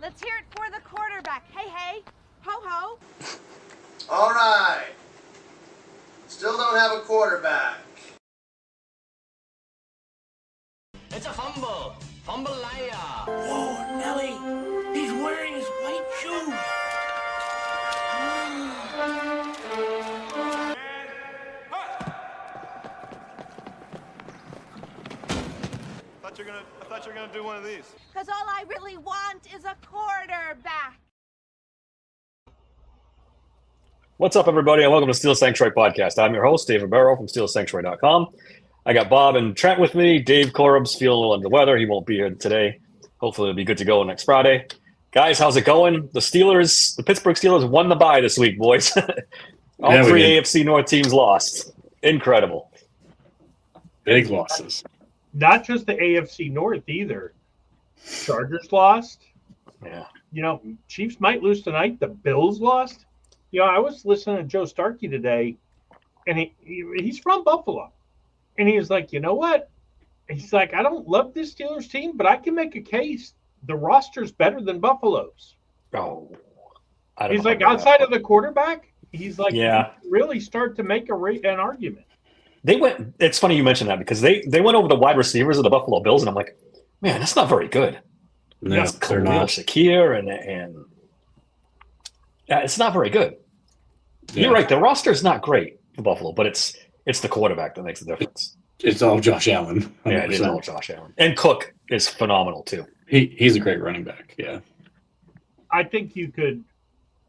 Let's hear it for the quarterback. Hey, hey. Ho, ho. All right. Still don't have a quarterback. It's a fumble. Fumble-laya. Whoa, Nelly. He's wearing his white shoes. I thought you were gonna do one of these. Because all I really want is a quarterback. What's up, everybody, and welcome to Steel Sanctuary Podcast. I'm your host, David Barrow from SteelSanctuary.com. I got Bob and Trent with me. Dave Korob's feeling a little under the weather. He won't be here today. Hopefully, he'll be good to go next Friday. Guys, how's it going? The Pittsburgh Steelers won the bye this week, boys. All three AFC North teams lost. Incredible. Big losses. Not just the AFC North either. Chargers lost. Yeah. You know, Chiefs might lose tonight. The Bills lost. You know, I was listening to Joe Starkey today, and he's from Buffalo. And he was like, you know what? He's like, I don't love this Steelers team, but I can make a case. The roster's better than Buffalo's. Oh. He's like, outside of the quarterback, he's like, yeah, really start to make an argument. It's funny you mentioned that because they went over the wide receivers of the Buffalo Bills, and I'm like, man, that's not very good. No, they're not. Shakir and yeah, it's not very good. Yeah. You're right. The roster is not great for Buffalo, but it's the quarterback that makes the difference. It's all Josh Allen. 100%. Yeah, it is all Josh Allen. And Cook is phenomenal too. He's a great running back. Yeah. I think you could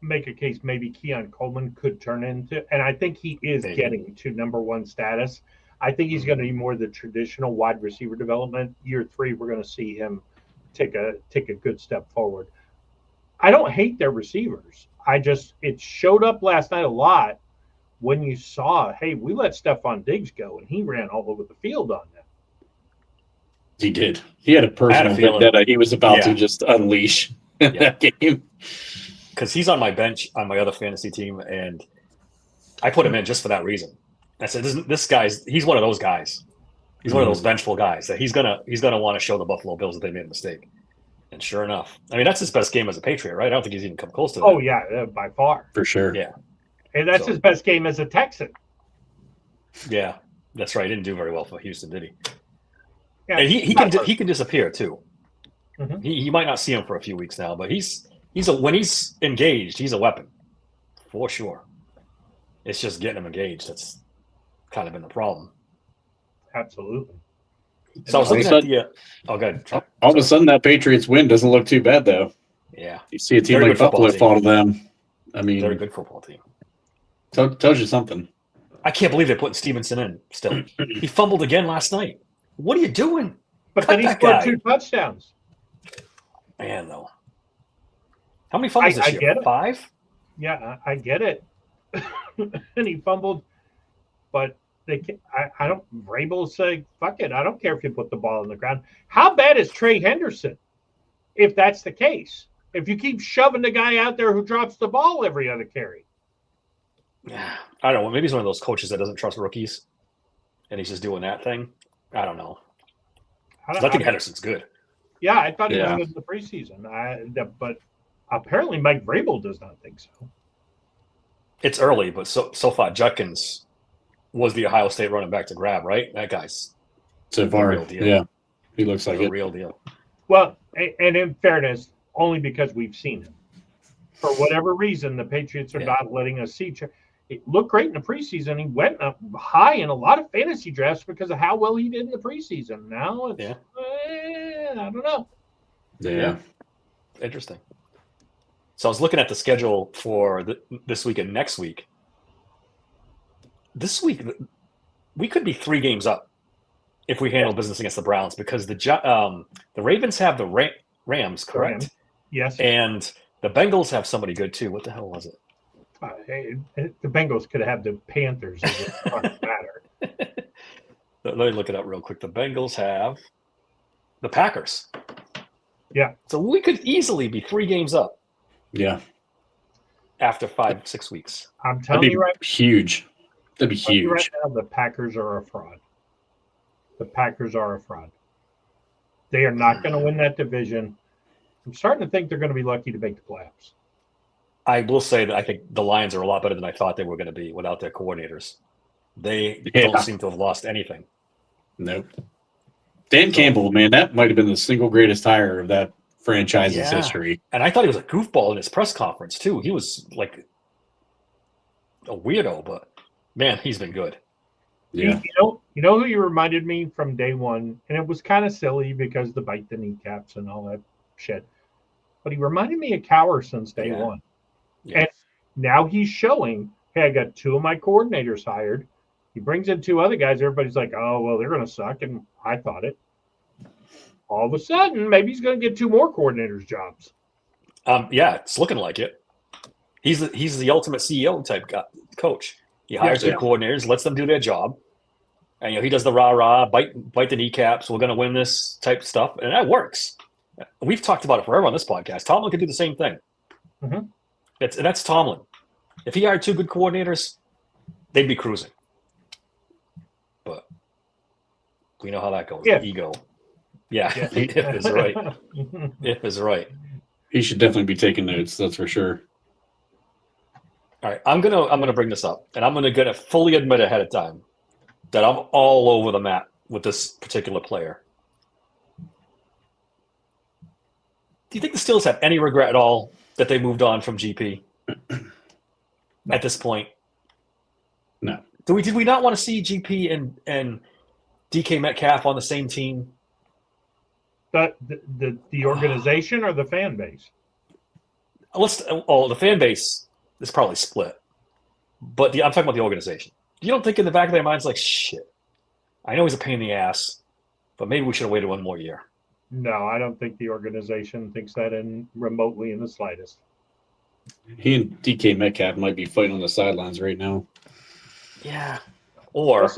make a case maybe Keon Coleman could turn into, and I think he is getting to number one status. I think he's going to be more the traditional wide receiver development. Year 3, we're going to see him take a good step forward. I don't hate their receivers. It showed up last night a lot when you saw, hey, we let Stephon Diggs go, and he ran all over the field on them. He did. He had a personal vendetta he was about to just unleash in that game. Because he's on my bench on my other fantasy team, and I put him in just for that reason. I said, he's one of those guys. He's one of those vengeful guys that he's gonna want to show the Buffalo Bills that they made a mistake. And sure enough, I mean, that's his best game as a Patriot, right? I don't think he's even come close to that. Oh, yeah, by far. For sure. Yeah. And that's his best game as a Texan. Yeah, that's right. He didn't do very well for Houston, did he? Yeah, and he can disappear, too. Mm-hmm. He might not see him for a few weeks now, but when he's engaged, he's a weapon. For sure. It's just getting him engaged that's kind of been the problem. Absolutely. So I was looking at the good. All of a sudden, that Patriots win doesn't look too bad, though. Yeah. You see a team like Buffalo fall to them. I mean, they're a good football team. Tells you something. I can't believe they're putting Stevenson in still. He fumbled again last night. What are you doing? But then he scored 2 touchdowns. Man, though. How many fumbles this year? 5? Yeah, I get it. And he fumbled, but I don't. Vrabel say, "Fuck it, I don't care if you put the ball on the ground." How bad is Trey Henderson? If that's the case, if you keep shoving the guy out there who drops the ball every other carry. Yeah, I don't know. Maybe he's one of those coaches that doesn't trust rookies, and he's just doing that thing. I don't know. I think Henderson's good. Yeah, I thought he was good in the preseason. But apparently Mike Vrabel does not think so. It's early, but so far Judkins was the Ohio State running back to grab, right? That guy's so far, real deal. Yeah, he looks like a real deal. Well, and in fairness, only because we've seen him. For whatever reason, the Patriots are not letting us see. It looked great in the preseason. He went up high in a lot of fantasy drafts because of how well he did in the preseason. Now it's, I don't know. Yeah. Interesting. So I was looking at the schedule for this week and next week. This week, we could be 3 games up if we handle business against the Browns because the Ravens have the Rams, correct? Yes. And the Bengals have somebody good too. What the hell was it? The Bengals could have the Panthers. It doesn't matter. Let me look it up real quick. The Bengals have the Packers. Yeah. So we could easily be 3 games up. Yeah. After 5-6 weeks. I'm telling you right. Huge. That'd be huge. Right now, the Packers are a fraud. The Packers are a fraud. They are not going to win that division. I'm starting to think they're going to be lucky to make the playoffs. I will say that I think the Lions are a lot better than I thought they were going to be without their coordinators. They don't seem to have lost anything. Nope. Dan Campbell, man, that might have been the single greatest hire of that franchise's history. And I thought he was a goofball in his press conference, too. He was like a weirdo, but man, he's been good. Yeah. You know who you reminded me from day one, and it was kind of silly because the bite the kneecaps and all that shit. But he reminded me of Cowher since day one. Yeah. And now he's showing, hey, I got 2 of my coordinators hired. He brings in 2 other guys. Everybody's like, oh, well, they're going to suck. And I thought it. All of a sudden, maybe he's going to get 2 more coordinators' jobs. Yeah, it's looking like it. He's the ultimate CEO type coach. He hires good coordinators, lets them do their job. And he does the rah-rah, bite the kneecaps, we're going to win this type stuff. And that works. We've talked about it forever on this podcast. Tomlin could do the same thing. Mm-hmm. That's Tomlin. If he hired 2 good coordinators, they'd be cruising. But we know how that goes. Yeah. Ego. Yeah, if is right. If is right. He should definitely be taking notes, that's for sure. All right, I'm gonna bring this up, and I'm gonna fully admit ahead of time that I'm all over the map with this particular player. Do you think the Steelers have any regret at all that they moved on from GP at this point? No. Did we not want to see GP and DK Metcalf on the same team? The organization or the fan base? The fan base is probably split, but I'm talking about the organization. You don't think in the back of their minds like, shit, I know he's a pain in the ass, but maybe we should have waited 1 more year. No, I don't think the organization thinks that remotely in the slightest. He and DK Metcalf might be fighting on the sidelines right now. Yeah. Or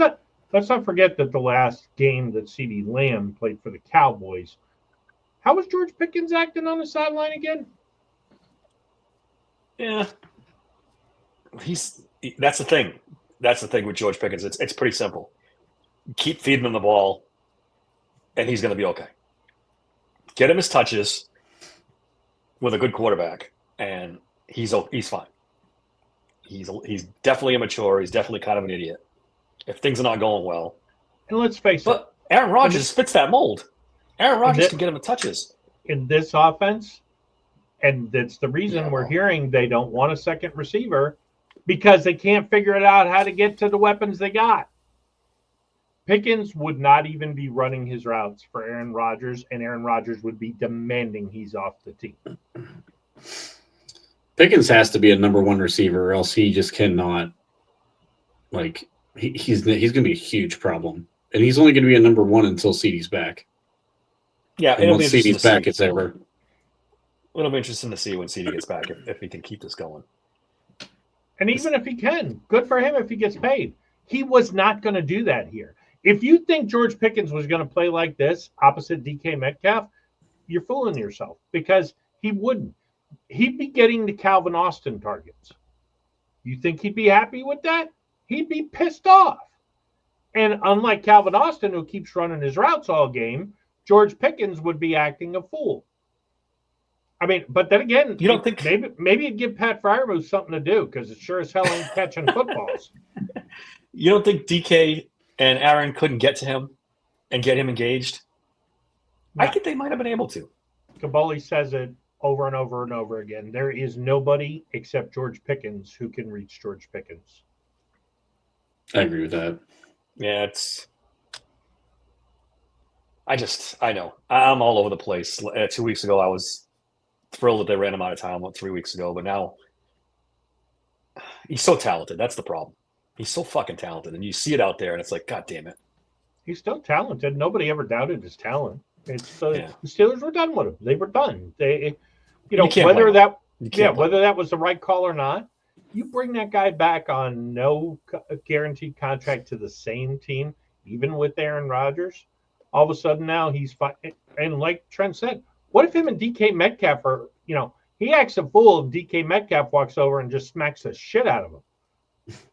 let's not forget that the last game that CeeDee Lamb played for the Cowboys, how was George Pickens acting on the sideline again? Yeah. That's the thing. That's the thing with George Pickens. It's pretty simple. Keep feeding him the ball, and he's going to be okay. Get him his touches with a good quarterback, and he's fine. He's definitely immature. He's definitely kind of an idiot if things are not going well. And let's face it. But Aaron Rodgers fits that mold. Aaron Rodgers can get him the touches. In this offense, and that's the reason we're hearing they don't want a second receiver, because they can't figure it out how to get to the weapons they got. Pickens would not even be running his routes for Aaron Rodgers, and Aaron Rodgers would be demanding he's off the team. Pickens has to be a number 1 receiver, or else he just cannot. Like he's going to be a huge problem, and he's only going to be a number 1 until CeeDee's back. Yeah, and once CeeDee's back, it's over. It'll be interesting to see when CeeDee gets back if he can keep this going. And even if he can, good for him if he gets paid. He was not going to do that here. If you think George Pickens was going to play like this opposite DK Metcalf, you're fooling yourself, because he wouldn't. He'd be getting the Calvin Austin targets. You think he'd be happy with that? He'd be pissed off. And unlike Calvin Austin, who keeps running his routes all game, George Pickens would be acting a fool. I mean, but then again, you don't think maybe it'd give Pat Freiermuth something to do, because it sure as hell ain't catching footballs. You don't think DK and Aaron couldn't get to him and get him engaged? No. I think they might have been able to. Kaboli says it over and over and over again. There is nobody except George Pickens who can reach George Pickens. I agree with that. Yeah, I know. I'm all over the place. 2 weeks ago, I was thrilled that they ran him out of town 3 weeks ago, but now he's so talented. That's the problem. He's so fucking talented, and you see it out there, and it's like, God damn it. He's still talented. Nobody ever doubted his talent. It's the Steelers were done with him. They were done. They, whether that was the right call or not, you bring that guy back on no guaranteed contract to the same team, even with Aaron Rodgers. All of a sudden now he's fine. And like Trent said, what if him and DK Metcalf are, he acts a fool if DK Metcalf walks over and just smacks the shit out of him.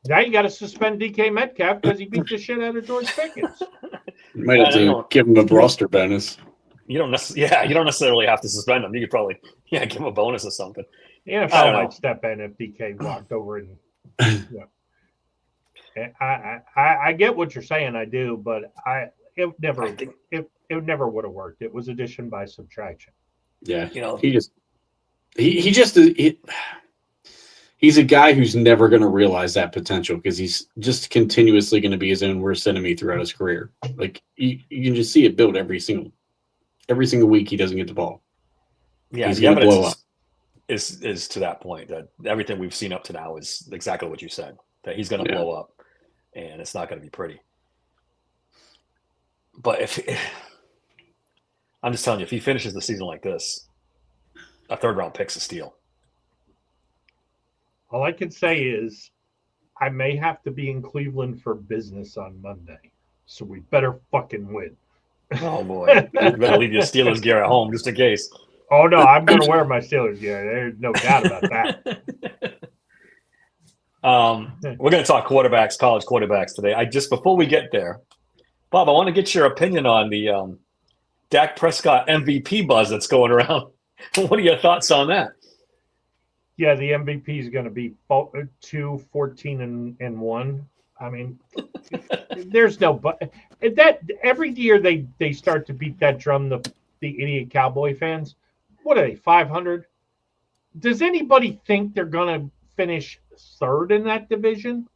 Now you got to suspend DK Metcalf because he beat the shit out of George Pickens. You might have to give him a roster bonus. you don't necessarily have to suspend him. You could probably give him a bonus or something. The I don't NFL know. might step in if DK walked over and. I get what you're saying. I do, but it never would have worked. It was addition by subtraction. Yeah, You know, he's a guy who's never going to realize that potential because he's just continuously going to be his own worst enemy throughout his career. Like you can just see it build every single week he doesn't get the ball. yeah, He's the going to blow evidence up. is to that point that everything we've seen up to now is exactly what you said, that he's going to blow up and it's not going to be pretty. But if I'm just telling you, if he finishes the season like this, a third round pick's a steal. All I can say is I may have to be in Cleveland for business on Monday, so we better fucking win. Oh boy, you better leave your Steelers gear at home just in case. Oh no, I'm going to wear my Steelers gear. There's no doubt about that. We're going to talk quarterbacks, college quarterbacks today. Before we get there, Bob, I want to get your opinion on the Dak Prescott MVP buzz that's going around. What are your thoughts on that? Yeah, the MVP is going to be 14-1. I mean, there's no but that every year they start to beat that drum. The idiot Cowboy fans. What are they? 500? Does anybody think they're going to finish third in that division?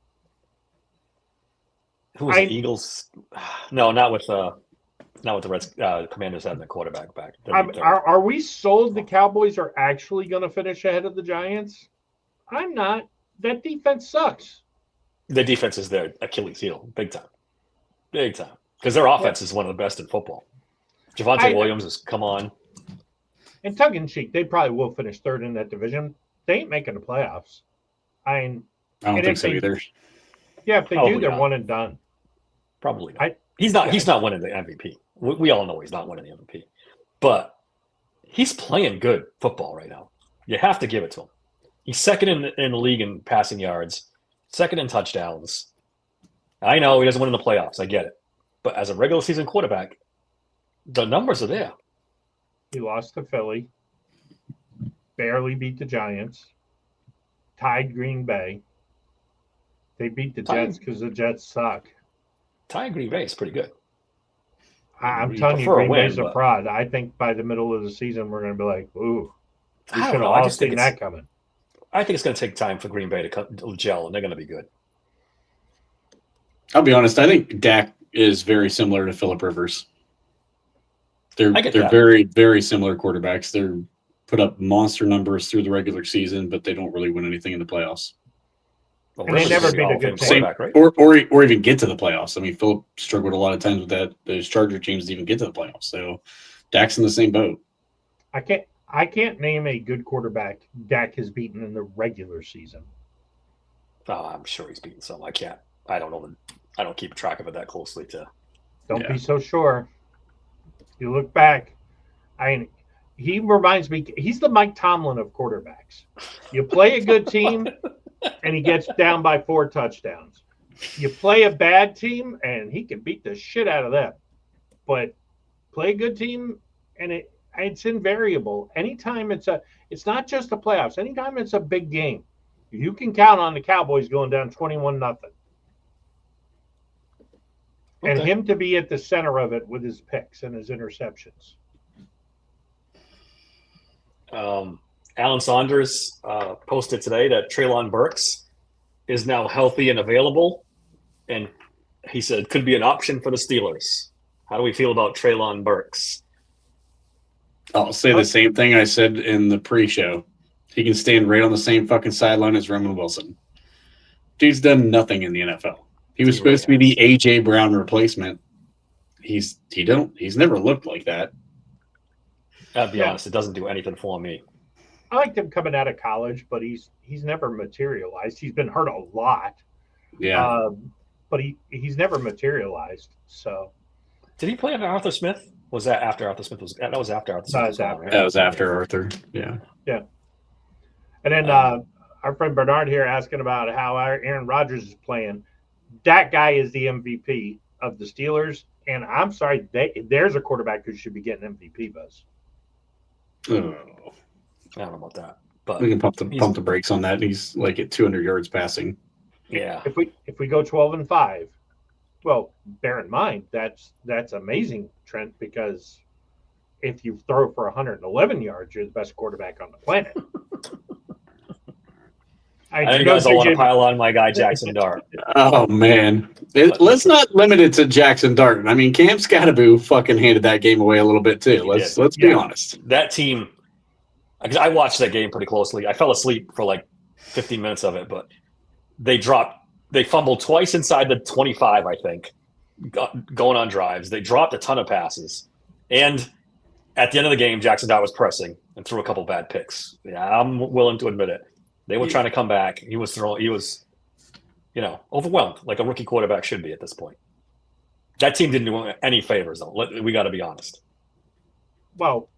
Who was the Eagles? No, not with the Reds. Commanders having the quarterback back. Are we sold the Cowboys are actually going to finish ahead of the Giants? I'm not. That defense sucks. The defense is their Achilles heel, big time, because their offense is one of the best in football. Javonte Williams has come on. And tongue in cheek, they probably will finish third in that division. They ain't making the playoffs. I don't think so either. Yeah, if they Probably do, they're not. one and done. Probably not. He's not winning the MVP. We all know he's not winning the MVP, but he's playing good football right now. You have to give it to him. He's second in the league in passing yards, second in touchdowns. I know he doesn't win in the playoffs. I get it, but as a regular season quarterback, the numbers are there. He lost to Philly, barely beat the Giants, tied Green Bay. They beat the Jets because the Jets suck. Tying Green Bay is pretty good. I'm telling you, Green Bay's a fraud. I think by the middle of the season, we're going to be like, ooh, we should have all seen that coming. I think it's going to take time for Green Bay to gel, and they're going to be good. I'll be honest. I think Dak is very similar to Phillip Rivers. They're very, very similar quarterbacks. They're put up monster numbers through the regular season, but they don't really win anything in the playoffs. Well, and they never beat a good team, right? or even get to the playoffs. I mean, Phillip struggled a lot of times with that. Those Charger teams even get to the playoffs. So Dak's in the same boat. I can't name a good quarterback Dak has beaten in the regular season. Oh, I'm sure he's beaten some. I can't. I don't know. I don't keep track of it that closely. Don't be so sure. You look back. He reminds me. He's the Mike Tomlin of quarterbacks. You play a good team, and he gets down by 4 touchdowns. You play a bad team, and he can beat the shit out of them. But play a good team, and it's invariable. Anytime it's not just the playoffs. Anytime it's a big game, you can count on the Cowboys going down 21-0. And him to be at the center of it with his picks and his interceptions. Alan Saunders posted today that Treylon Burks is now healthy and available, and he said could be an option for the Steelers. How do we feel about Treylon Burks? I'll say the same thing I said in the pre-show. He can stand right on the same fucking sideline as Roman Wilson. Dude's done nothing in the NFL. He was supposed to be the A.J. Brown replacement. He's never looked like that. I'll be honest, it doesn't do anything for me. I liked him coming out of college, but he's never materialized. He's been hurt a lot. Yeah. But he's never materialized. So did he play under Arthur Smith? Was that after Arthur Smith was? That was after Arthur Smith was gone, right? That was after Arthur. Yeah. Yeah. And then our friend Bernard here asking about how Aaron Rodgers is playing. That guy is the MVP. of the Steelers, and I'm sorry, there's a quarterback who should be getting MVP buzz. Oh, I don't know about that, but we can pump the brakes on that. He's like at 200 yards passing. yeah. If we go 12-5, well, bear in mind that's amazing, Trent, because if you throw for 111 yards, you're the best quarterback on the planet. I think you guys all want to pile on my guy Jackson Dart. Oh man, let's not limit it to Jackson Dart. I mean, Cam Scatterbo fucking handed that game away a little bit too. Let's be honest. That team, because I watched that game pretty closely. I fell asleep for like 15 minutes of it, but they fumbled twice inside the 25, I think, going on drives. They dropped a ton of passes, and at the end of the game, Jackson Dart was pressing and threw a couple bad picks. Yeah, I'm willing to admit it. They were trying to come back. He was, overwhelmed, like a rookie quarterback should be at this point. That team didn't do any favors, though. We got to be honest. Well,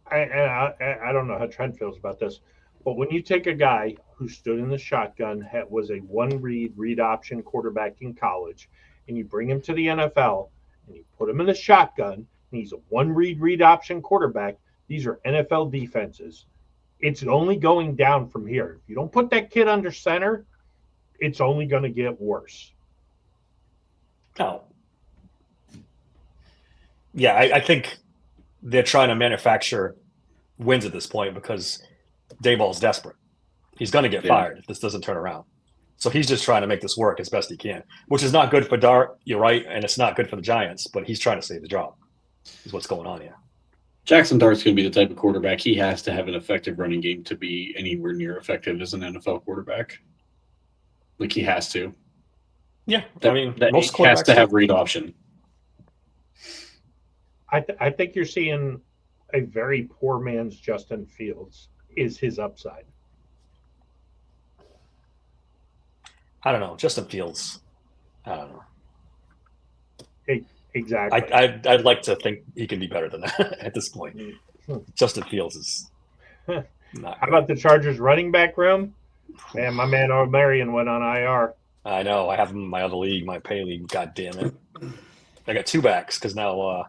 I don't know how Trent feels about this, but when you take a guy who stood in the shotgun, was a read option quarterback in college, and you bring him to the NFL, and you put him in the shotgun, and he's a read option quarterback, these are NFL defenses. It's only going down from here. If you don't put that kid under center, it's only going to get worse. Oh. Yeah, I think they're trying to manufacture wins at this point because Dayball's desperate. He's going to get fired if this doesn't turn around. So he's just trying to make this work as best he can, which is not good for Dart. You're right, and it's not good for the Giants, but he's trying to save the job is what's going on here. Jackson Dart's going to be the type of quarterback. He has to have an effective running game to be anywhere near effective as an NFL quarterback. Like, he has to. Yeah, most quarterbacks has to have read option. I think you're seeing a very poor man's Justin Fields is his upside. I don't know. Justin Fields, I don't know. Exactly. I'd like to think he can be better than that at this point. Justin Fields is not. How about the Chargers running back room? Man, my man O'Marion went on IR. I know. I have him in my other league, my pay league. God damn it! I got two backs because now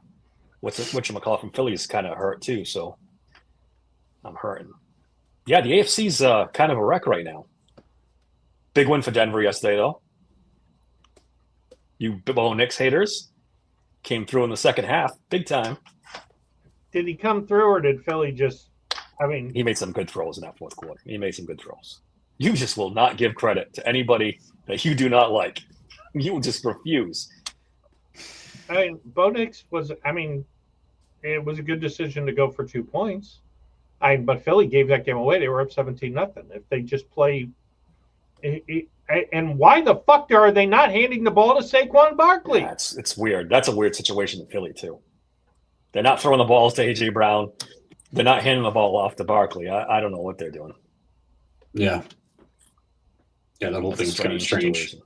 whatchamacallit from Philly is kind of hurt too. So I'm hurting. Yeah, the AFC's kind of a wreck right now. Big win for Denver yesterday, though. You Bo Nix haters came through in the second half, big time. Did he come through, or did Philly just? He made some good throws in that fourth quarter. He made some good throws. You just will not give credit to anybody that you do not like. You will just refuse. Bo Nix was. It was a good decision to go for 2 points. But Philly gave that game away. They were up 17-0. If they just play. And why the fuck are they not handing the ball to Saquon Barkley? Yeah, it's weird. That's a weird situation in Philly, too. They're not throwing the balls to A.J. Brown. They're not handing the ball off to Barkley. I don't know what they're doing. Yeah. Yeah, that whole thing's kind of strange. Situation.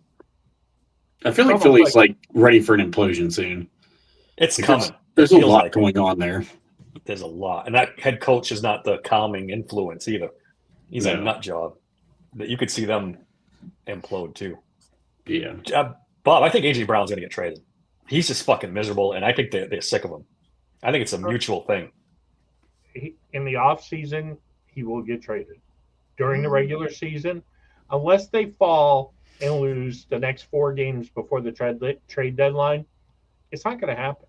I feel like Philly's like ready for an implosion soon. It's coming. There's a lot going on there. There's a lot. And that head coach is not the calming influence either. He's a nut job. That you could see them implode too. Yeah. Bob, I think A.J. Brown's going to get traded. He's just fucking miserable, and I think they're sick of him. I think it's a mutual thing. In the offseason, he will get traded. During the regular season, unless they fall and lose the next 4 games before the trade deadline, it's not going to happen.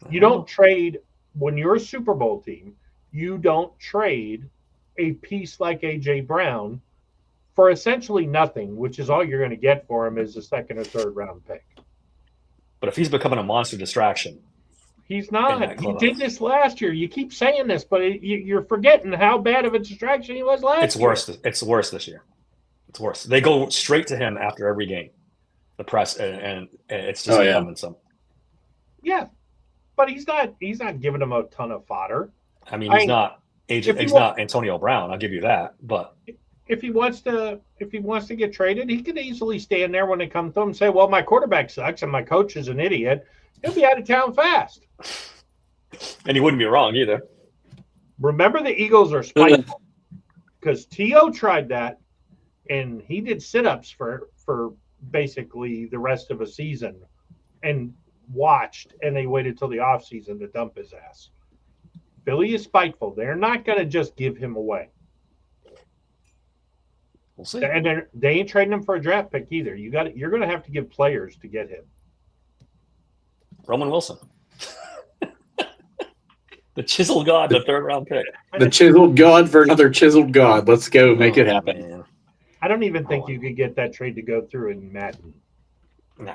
You don't trade when you're a Super Bowl team. You don't trade a piece like A.J. Brown for essentially nothing, which is all you're going to get for him is a second or third round pick. But if he's becoming a monster distraction. He's not. He did this last year. You keep saying this, but you're forgetting how bad of a distraction he was last year. It's worse. It's worse this year. It's worse. They go straight to him after every game, the press, and it's just becoming some. Yeah, but he's not giving them a ton of fodder. He's not not Antonio Brown. I'll give you that. But if he wants to get traded, he could easily stand there when they come to him and say, "Well, my quarterback sucks and my coach is an idiot." He'll be out of town fast. And he wouldn't be wrong either. Remember, the Eagles are spiteful because T.O. tried that, and he did sit-ups for basically the rest of a season and watched, and they waited till the offseason to dump his ass. Philly is spiteful. They're not going to just give him away. We'll see. And they ain't trading him for a draft pick either. You're going to have to give players to get him. Roman Wilson. The chiseled god, the third round pick. The chiseled god for another chiseled god. Let's go. Make it happen. Man. I don't even think you could get that trade to go through in Madden. Nah.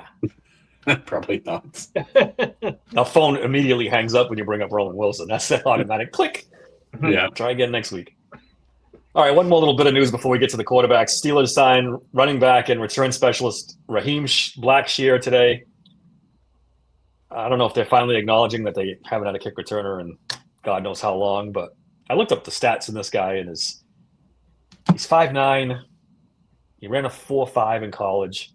Probably not. The phone immediately hangs up when you bring up Roman Wilson. That's the automatic click. Yeah. Try again next week. All right, one more little bit of news before we get to the quarterbacks. Steelers signed running back and return specialist Raheem Blackshear today. I don't know if they're finally acknowledging that they haven't had a kick returner in God knows how long, but I looked up the stats in this guy, and he's 5'9". He ran a 4.5 in college.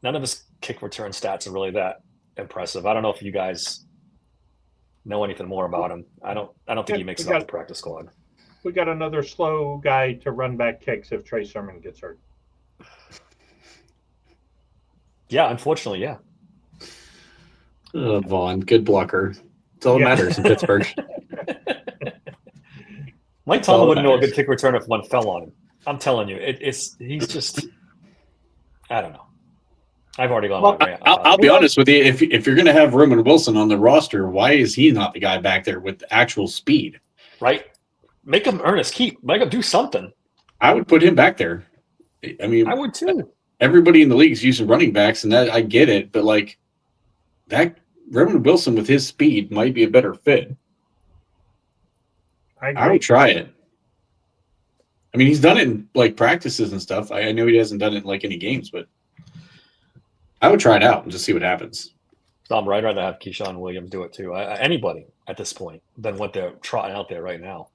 None of his kick return stats are really that impressive. I don't know if you guys know anything more about him. I don't think he makes it off the practice squad. We got another slow guy to run back kicks if Trey Sermon gets hurt. Yeah, unfortunately, yeah. Oh, Vaughn, good blocker. That's all that matters in Pittsburgh. Mike Tomlin wouldn't know a good kick returner if one fell on him. I'm telling you, he's just, I don't know. I've already gone. Well, I'll be honest with you. If you're going to have Roman Wilson on the roster, why is he not the guy back there with actual speed? Right. Make him earn his keep. Make him do something. I would put him back there. I mean, I would too. Everybody in the league is using running backs, and that I get it, but like that Roman Wilson with his speed might be a better fit. I would try it. I mean, he's done it in like practices and stuff. I know he hasn't done it in like any games, but I would try it out and just see what happens. Tom, I'd rather have Keyshawn Williams do it too. Anybody at this point than what they're trotting out there right now.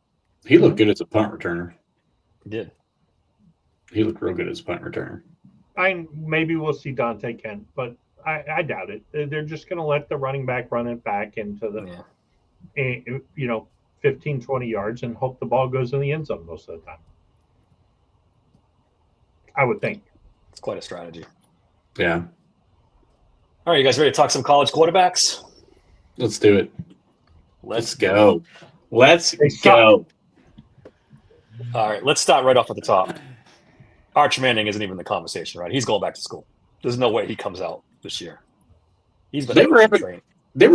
He looked good as a punt returner. He did. He looked real good as a punt returner. Maybe we'll see Dante Kent, but I doubt it. They're just going to let the running back run it back into the, 15, 20 yards and hope the ball goes in the end zone most of the time. I would think. It's quite a strategy. Yeah. All right, you guys ready to talk some college quarterbacks? Let's do it. Let's go. Let's go. All right, let's start right off at the top. Arch Manning isn't even in the conversation, right? He's going back to school. There's no way he comes out this year. He's been they were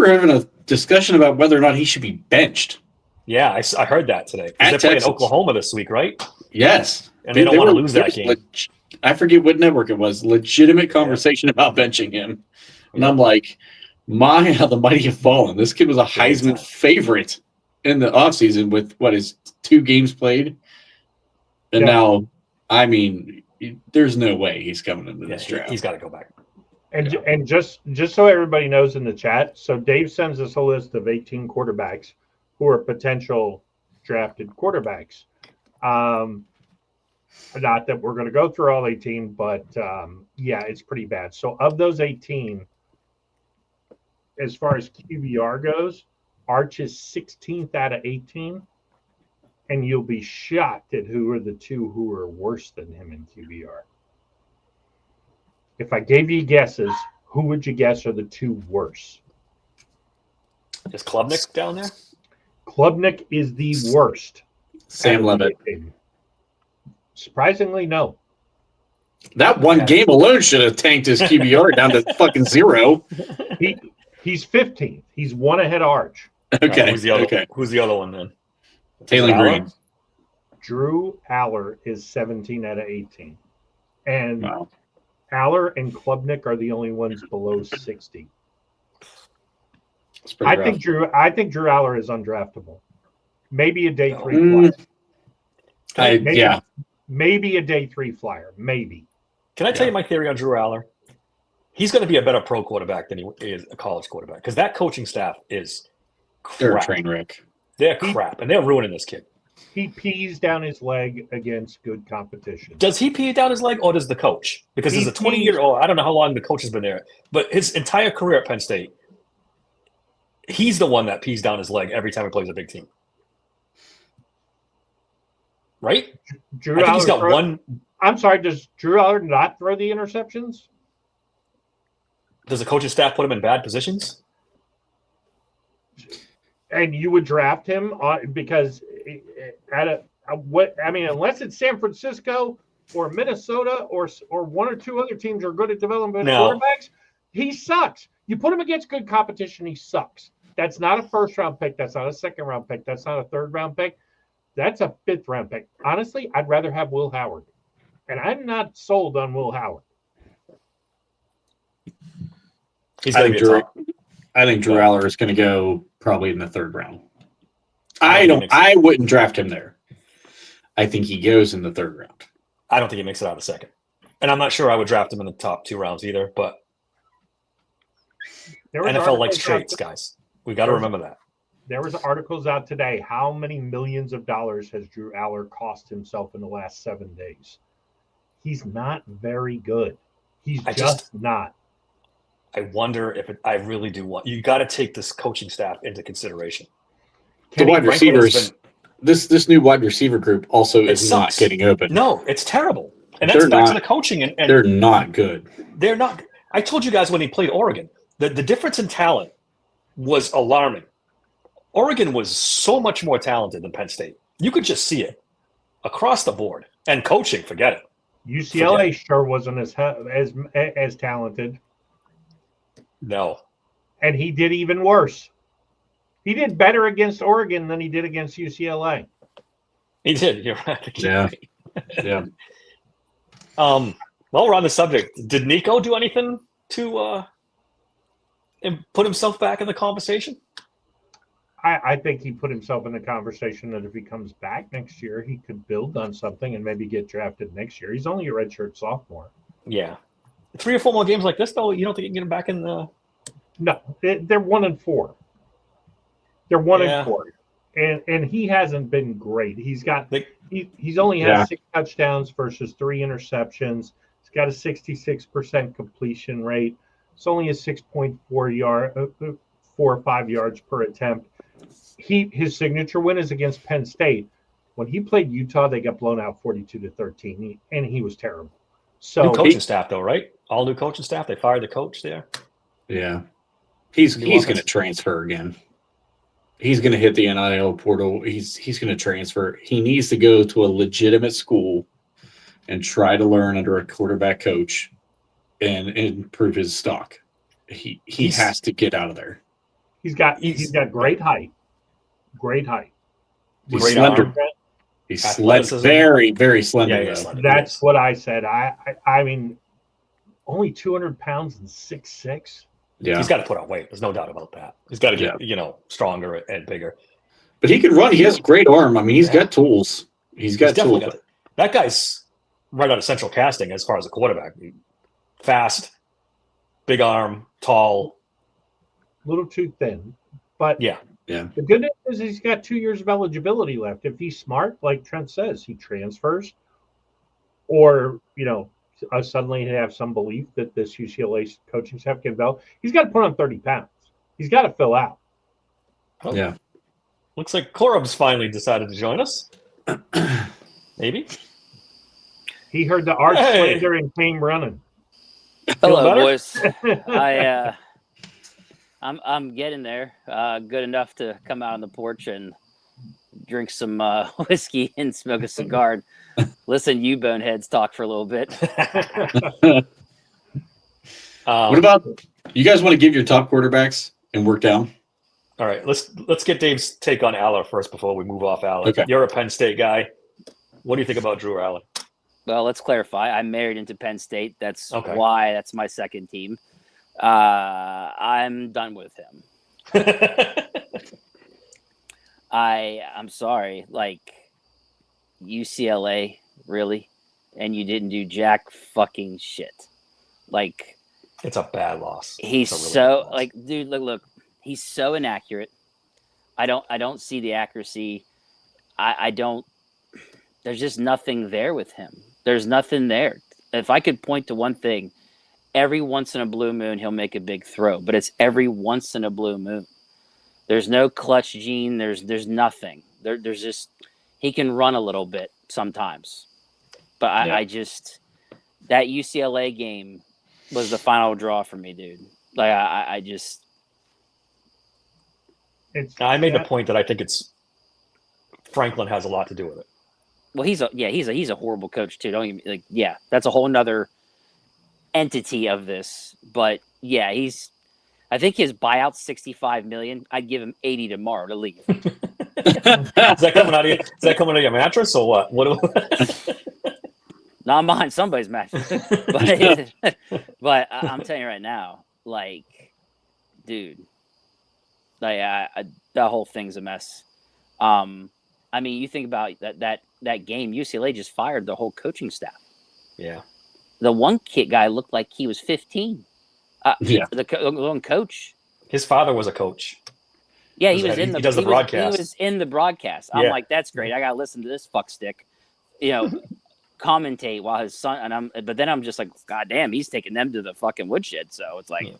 having a discussion about whether or not he should be benched. Yeah, I heard that today. They're playing Oklahoma this week, right? Yes. And they don't want to lose that game. I forget what network it was. Legitimate conversation about benching him. And I'm like, my, how the mighty have fallen. This kid was a Heisman favorite in the offseason with, is 2 games played? And now, I mean, there's no way he's coming into this draft. He's got to go back. And just so everybody knows in the chat, so Dave sends us a list of 18 quarterbacks who are potential drafted quarterbacks. Not that we're going to go through all 18, but it's pretty bad. So of those 18, as far as QBR goes, Arch is 16th out of 18, and you'll be shocked at who are the 2 who are worse than him in QBR. If I gave you guesses, who would you guess are the 2 worst? Is Klubnik down there? Klubnik is the worst. Sam Levitt. Surprisingly, no. That one game alone should have tanked his QBR down to fucking 0. He's 15th. He's 1 ahead of Arch. Okay. Who's the other one then? Taylor Green. Drew Aller is 17 out of 18. And Aller and Klubnik are the only ones below 60. I think Drew Aller is undraftable. Maybe a day 3 flyer. Maybe a day 3 flyer. Maybe. Can I tell you my theory on Drew Aller? He's going to be a better pro quarterback than he is a college quarterback because that coaching staff is crap. They're a train wreck. They're crap, and they're ruining this kid. He pees down his leg against good competition. Does he pee down his leg, or does the coach? Because he's a 20-year-old. I don't know how long the coach has been there, but his entire career at Penn State, he's the one that pees down his leg every time he plays a big team. Right? Drew I think he's got one. I'm sorry, does Drew Aller not throw the interceptions? Does the coaching staff put him in bad positions? And you would draft him because unless it's San Francisco or Minnesota or one or two other teams are good at development quarterbacks, he sucks. You put him against good competition, he sucks. That's not a first-round pick. That's not a second-round pick. That's not a third-round pick. That's a fifth-round pick. Honestly, I'd rather have Will Howard. And I'm not sold on Will Howard. I think Drew Aller is going to go probably in the third round. I wouldn't draft him there. I think he goes in the third round. I don't think he makes it out of the second. And I'm not sure I would draft him in the top 2 rounds either, but NFL likes traits, guys. We got to remember that. There was articles out today. How many millions of dollars has Drew Aller cost himself in the last 7 days? He's not very good. He's just not. I wonder if I really do want. You got to take this coaching staff into consideration. The wide receivers. This new wide receiver group also is not getting open. No, it's terrible. And that's back to the coaching. And they're not good. They're not. I told you guys when he played Oregon, the difference in talent was alarming. Oregon was so much more talented than Penn State. You could just see it across the board. And coaching, forget it. UCLA sure wasn't as talented. No. And he did even worse. He did better against Oregon than he did against UCLA. He did. You're right. Yeah. Yeah. While we're on the subject, did Nico do anything to put himself back in the conversation? I think he put himself in the conversation that if he comes back next year, he could build on something and maybe get drafted next year. He's only a redshirt sophomore. Yeah. 3 or 4 more games like this, though, you don't think you can get him back in the... No, they're 1-4. They're 1-4. And he hasn't been great. He's got he's only had 6 touchdowns versus 3 interceptions. He's got a 66% completion rate. It's only a 6.4 4 or 5 yards per attempt. His signature win is against Penn State. When he played Utah, they got blown out 42-13, and he was terrible. So new coaching staff, though, right? All new coaching staff. They fired the coach there. Yeah, he's going to transfer again. He's going to hit the NIL portal. He's going to transfer. He needs to go to a legitimate school and try to learn under a quarterback coach and improve his stock. He has to get out of there. He's got great height. Great height. He's slender. He's slender, very, very slender. Yeah, slender. That's what I said. I mean, only 200 pounds and 6'6". Yeah, he's got to put on weight. There's no doubt about that. He's got to get stronger and bigger. But he can run. He has a great arm. I mean, he's got tools. He's got tools. That guy's right out of Central Casting as far as a quarterback. Fast, big arm, tall. A little too thin, but yeah. The good news is he's got 2 years of eligibility left. If he's smart, like Trent says, he transfers, or suddenly have some belief that this UCLA coaching staff can develop. He's got to put on 30 pounds. He's got to fill out. Oh. Yeah. Looks like Korob's finally decided to join us. Maybe. He heard the arch slander and came running. Hello, boys. I'm getting there. Good enough to come out on the porch and drink some whiskey and smoke a cigar. Listen, you boneheads talk for a little bit. What about you guys want to give your top quarterbacks and work down? All right, let's get Dave's take on Aller first before we move off Aller. Okay. You're a Penn State guy. What do you think about Drew Aller? Well, let's clarify. I'm married into Penn State. That's why that's my second team. I'm done with him. I'm sorry, like UCLA, really? And you didn't do jack fucking shit. Like, it's a bad loss. He's so like, dude, look, he's so inaccurate. I don't see the accuracy. I don't. There's just nothing there with him. There's nothing there. If I could point to one thing, every once in a blue moon he'll make a big throw, but it's every once in a blue moon. There's no clutch gene. There's nothing. There's just he can run a little bit sometimes, but I just that UCLA game was the final draw for me, dude. Like I just I made the point that I think it's Franklin has a lot to do with it. well, he's a horrible coach too. Don't you that's a whole nother entity of this. But yeah, I think his buyout's $65 million. I'd give him 80 tomorrow to leave. Is that coming out of your mattress or what? No, I'm behind somebody's mattress. But I'm telling you right now, like, dude, like that whole thing's a mess. I mean, you think about that game, UCLA just fired the whole coaching staff. Yeah. The one kid guy looked like he was 15. The one coach. His father was a coach. Yeah, he was in the. He does the broadcast. He was in the broadcast. I'm like, that's great. I gotta listen to this fuckstick, commentate while his son. But then I'm just like, God damn, he's taking them to the fucking woodshed. So it's like,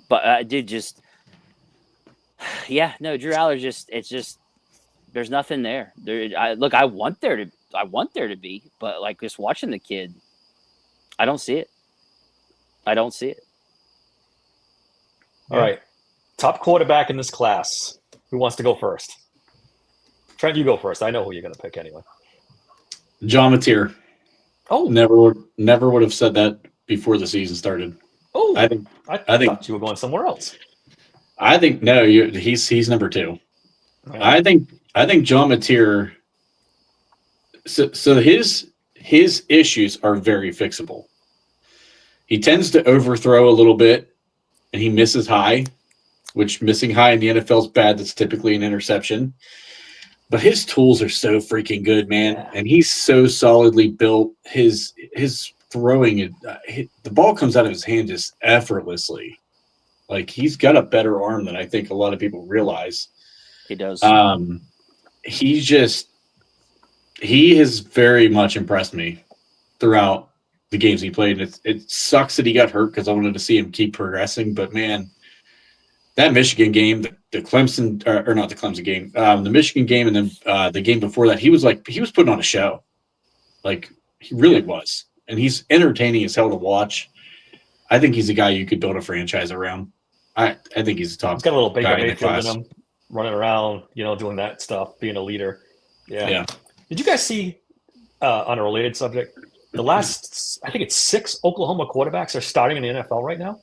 But dude, just Drew Aller it's just there's nothing there. I want there to be, but like just watching the kid, I don't see it. All right. Top quarterback in this class. Who wants to go first? Trent, you go first. I know who you're going to pick anyway. John Mateer. Oh, never would have said that before the season started. Oh, I think thought you were going somewhere else. I think no. He's number 2. Right. I think John Mateer. So his issues are very fixable. He tends to overthrow a little bit, and he misses high, which missing high in the NFL is bad. That's typically an interception. But his tools are so freaking good, man, and he's so solidly built. His throwing, the ball comes out of his hand just effortlessly. Like he's got a better arm than I think a lot of people realize. He does. He has very much impressed me throughout the games he played. It sucks that he got hurt because I wanted to see him keep progressing. But man, that Michigan game, the Clemson or not the Clemson game, the Michigan game, and then the game before that, he was putting on a show. Like he really was, and he's entertaining as hell to watch. I think he's a guy you could build a franchise around. I think he's a top. He's got a little Baker guy in the Mayfield in class. him, running around, doing that stuff, being a leader. Yeah. Did you guys see, on a related subject, the last, I think it's 6 Oklahoma quarterbacks are starting in the NFL right now?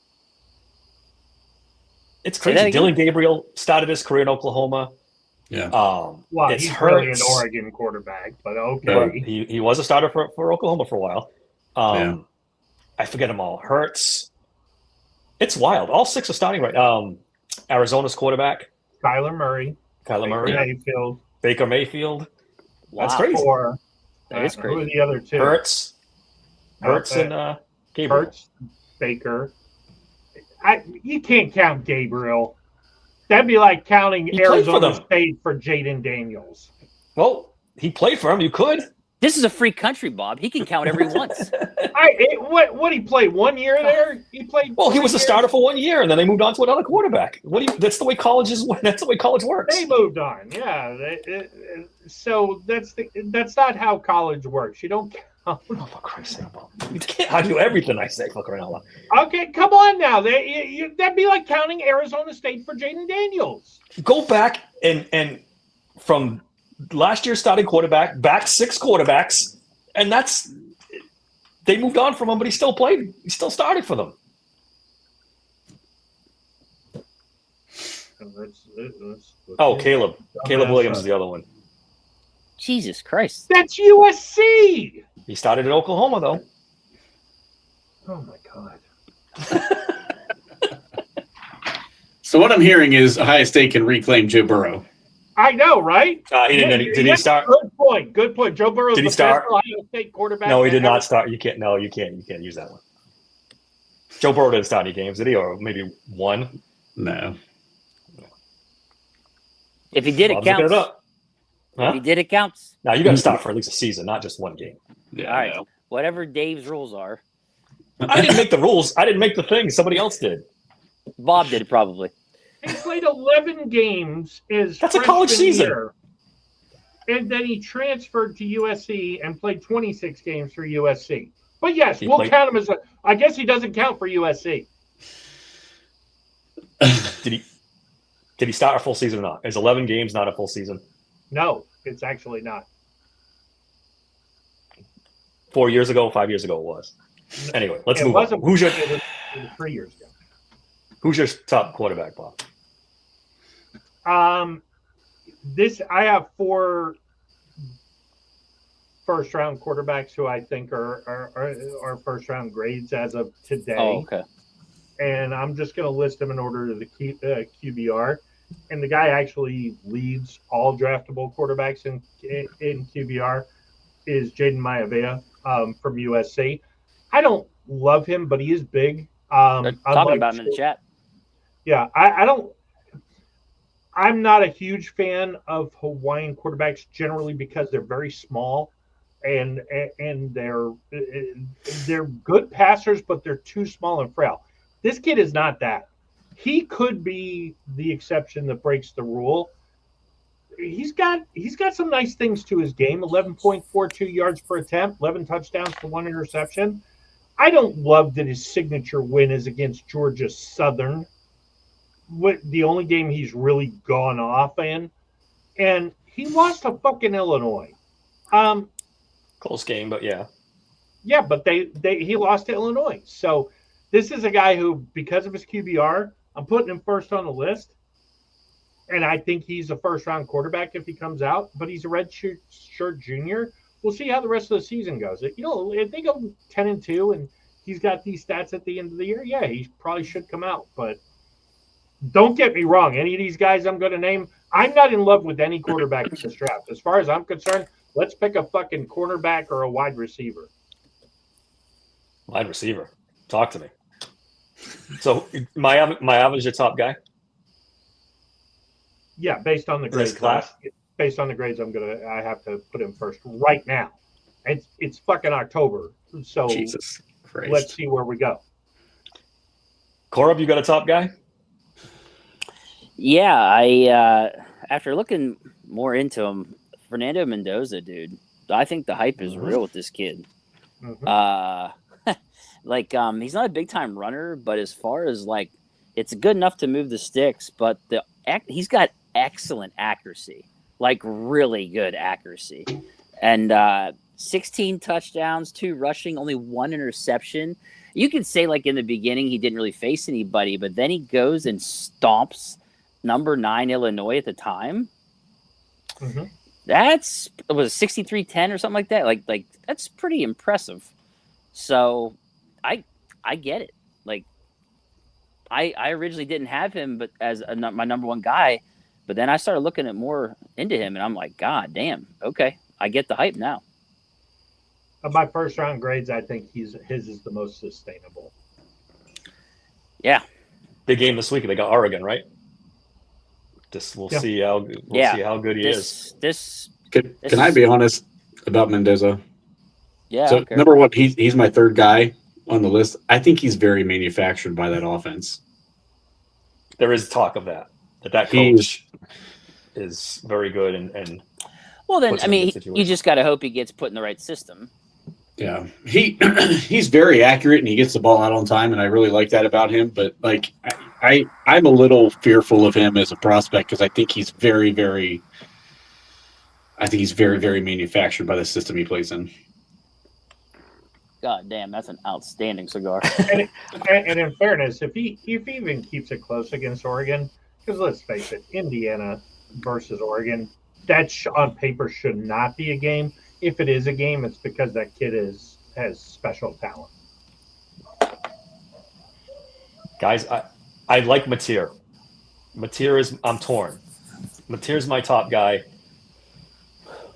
It's crazy. Dylan Gabriel started his career in Oklahoma. Yeah. Well, he's really an Oregon quarterback, but okay. He was a starter for Oklahoma for a while. I forget them all. Hurts. It's wild. All 6 are starting right. Arizona's quarterback. Kyler Murray. Baker Mayfield. Wow. That's crazy. That is crazy. Who are the other 2? Hurts and Gabriel. Hurts, Baker. You can't count Gabriel. That'd be like counting Arizona State for Jaden Daniels. Well, he played for him. You could. This is a free country, Bob. He can count every once. What he played 1 year there? He played. Well, he was a starter for 1 year, and then they moved on to another quarterback. That's the way college is. That's the way college works. They moved on. Yeah. So that's not how college works. You don't count. Oh, for Christ's sake, Bob. You can't do everything I say. Fuck around. Okay, come on now. That'd be like counting Arizona State for Jaden Daniels. Go back and from last year's starting quarterback back 6 quarterbacks, and they moved on from him, but he still played. He still started for them. Caleb Williams is the other one. Jesus Christ. That's USC. He started at Oklahoma, though. Oh, my God. So what I'm hearing is Ohio State can reclaim Joe Burrow. I know, right? Did he start? Good point. Joe Burrow's Did he the start? best Ohio State quarterback. No, he did not start. You can't use that one. Joe Burrow didn't start any games, did he? Or maybe one? No. If he did, it counts. Huh? If he did, it counts. Now you got to stop for at least a season, not just one game. Yeah, all right. Whatever Dave's rules are. I didn't make the rules. I didn't make the thing. Somebody else did. Bob did probably. He played 11 games. That's a college season. Year. And then he transferred to USC and played 26 games for USC. But yes, we'll count him as I guess he doesn't count for USC. Did he start a full season or not? Is 11 games not a full season? No, it's actually not. 4 years ago, 5 years ago it was. Anyway, let's It move on. wasn't. Who's your It was 3 years ago. top quarterback, Bob? I have 4 first-round quarterbacks who I think are first-round grades as of today. Oh, okay. And I'm just going to list them in order to the QBR. And the guy actually leads all draftable quarterbacks in QBR is Jaden Maivia from USC. I don't love him, but he is big. They're talking about him in the chat. Yeah, I'm not a huge fan of Hawaiian quarterbacks generally because they're very small and they're good passers, but they're too small and frail. This kid is not that. He could be the exception that breaks the rule. He's got some nice things to his game. 11.42 yards per attempt, 11 touchdowns to 1 interception. I don't love that his signature win is against Georgia Southern. The only game he's really gone off in, and he lost to fucking Illinois. Close game, but yeah. Yeah, but he lost to Illinois. So this is a guy who, because of his QBR, I'm putting him first on the list. And I think he's a first-round quarterback if he comes out, but he's a red shirt junior. We'll see how the rest of the season goes. If they go 10-2 and he's got these stats at the end of the year, yeah, he probably should come out. But don't get me wrong. Any of these guys I'm going to name, I'm not in love with any quarterback in this draft. As far as I'm concerned, let's pick a fucking cornerback or a wide receiver. Wide receiver. Talk to me. So Miami's your top guy? Yeah, based on the grades. Class? Based on the grades, I have to put him first right now. It's fucking October, so Jesus Christ. Let's see where we go. Korob, you got a top guy? Yeah, I after looking more into him, Fernando Mendoza, dude. I think the hype is real with this kid. Mm-hmm. He's not a big time runner, but as far as it's good enough to move the sticks, but he's got excellent accuracy, really good accuracy, and 16 touchdowns, 2 rushing, only 1 interception. You could say in the beginning he didn't really face anybody, but then he goes and stomps number 9 Illinois at the time. Mm-hmm. It was 63-10 or something like that. Like that's pretty impressive. So I get it. I originally didn't have him, but as my number 1 guy, but then I started looking at more into him, and I'm like, God damn, okay, I get the hype now. Of my first round grades, I think his is the most sustainable. Yeah, Big game this week. They got Oregon, right? We'll see how good he is. Can I be honest about Mendoza? Yeah. So okay. number 1, he's my 3rd guy on the list. I think he's very manufactured by that offense. There is talk of that coach is very good and well, then you just got to hope he gets put in the right system. Yeah, he's very accurate and he gets the ball out on time, and I really like that about him. But I'm a little fearful of him as a prospect because I think he's very, very manufactured by the system he plays in. God damn, that's an outstanding cigar. and in fairness, if he even keeps it close against Oregon, because let's face it, Indiana versus Oregon, that on paper should not be a game. If it is a game, it's because that kid has special talent. Guys, I like Mateer. I'm torn. Mateer's my top guy.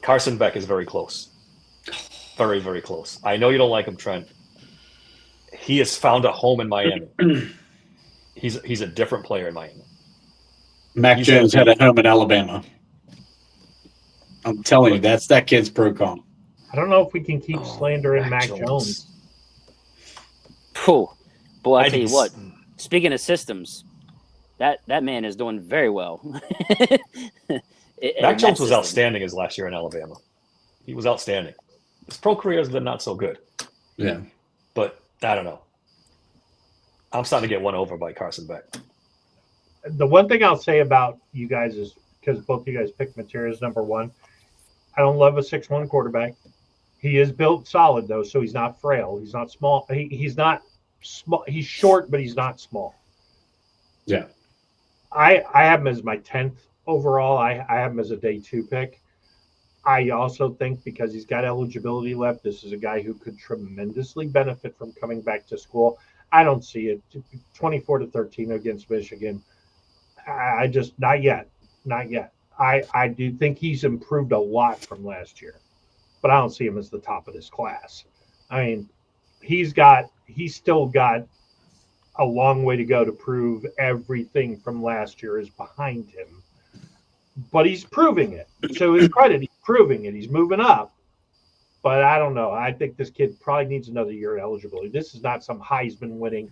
Carson Beck is very close. Very, very close. I know you don't like him, Trent. He has found a home in Miami. He's a different player in Miami. Mac Jones had a home in Alabama. I'm telling you, that's that kid's pro comp. I don't know if we can keep slandering Mac Jones. Boy, I'll tell you what. Speaking of systems, that man is doing very well. Mac Jones was outstanding his last year in Alabama. He was outstanding. His pro career has been not so good. Yeah. But I don't know. I'm starting to get won over by Carson Beck. The one thing I'll say about you guys is, because both you guys picked Materas number one, I don't love a 6'1" quarterback. He is built solid, though, so he's not frail. He's not small. He's not small. He's short, but he's not small. Yeah. I have him as my 10th overall. I have him as a day 2 pick. I also think because he's got eligibility left, this is a guy who could tremendously benefit from coming back to school. I don't see it. 24-13 against Michigan. I just, not yet. I do think he's improved a lot from last year, but I don't see him as the top of this class. I mean, he's still got a long way to go to prove everything from last year is behind him, but he's proving it. So his credit, he's proving it. He's moving up, but I don't know. I think this kid probably needs another year of eligibility. This is not some Heisman winning,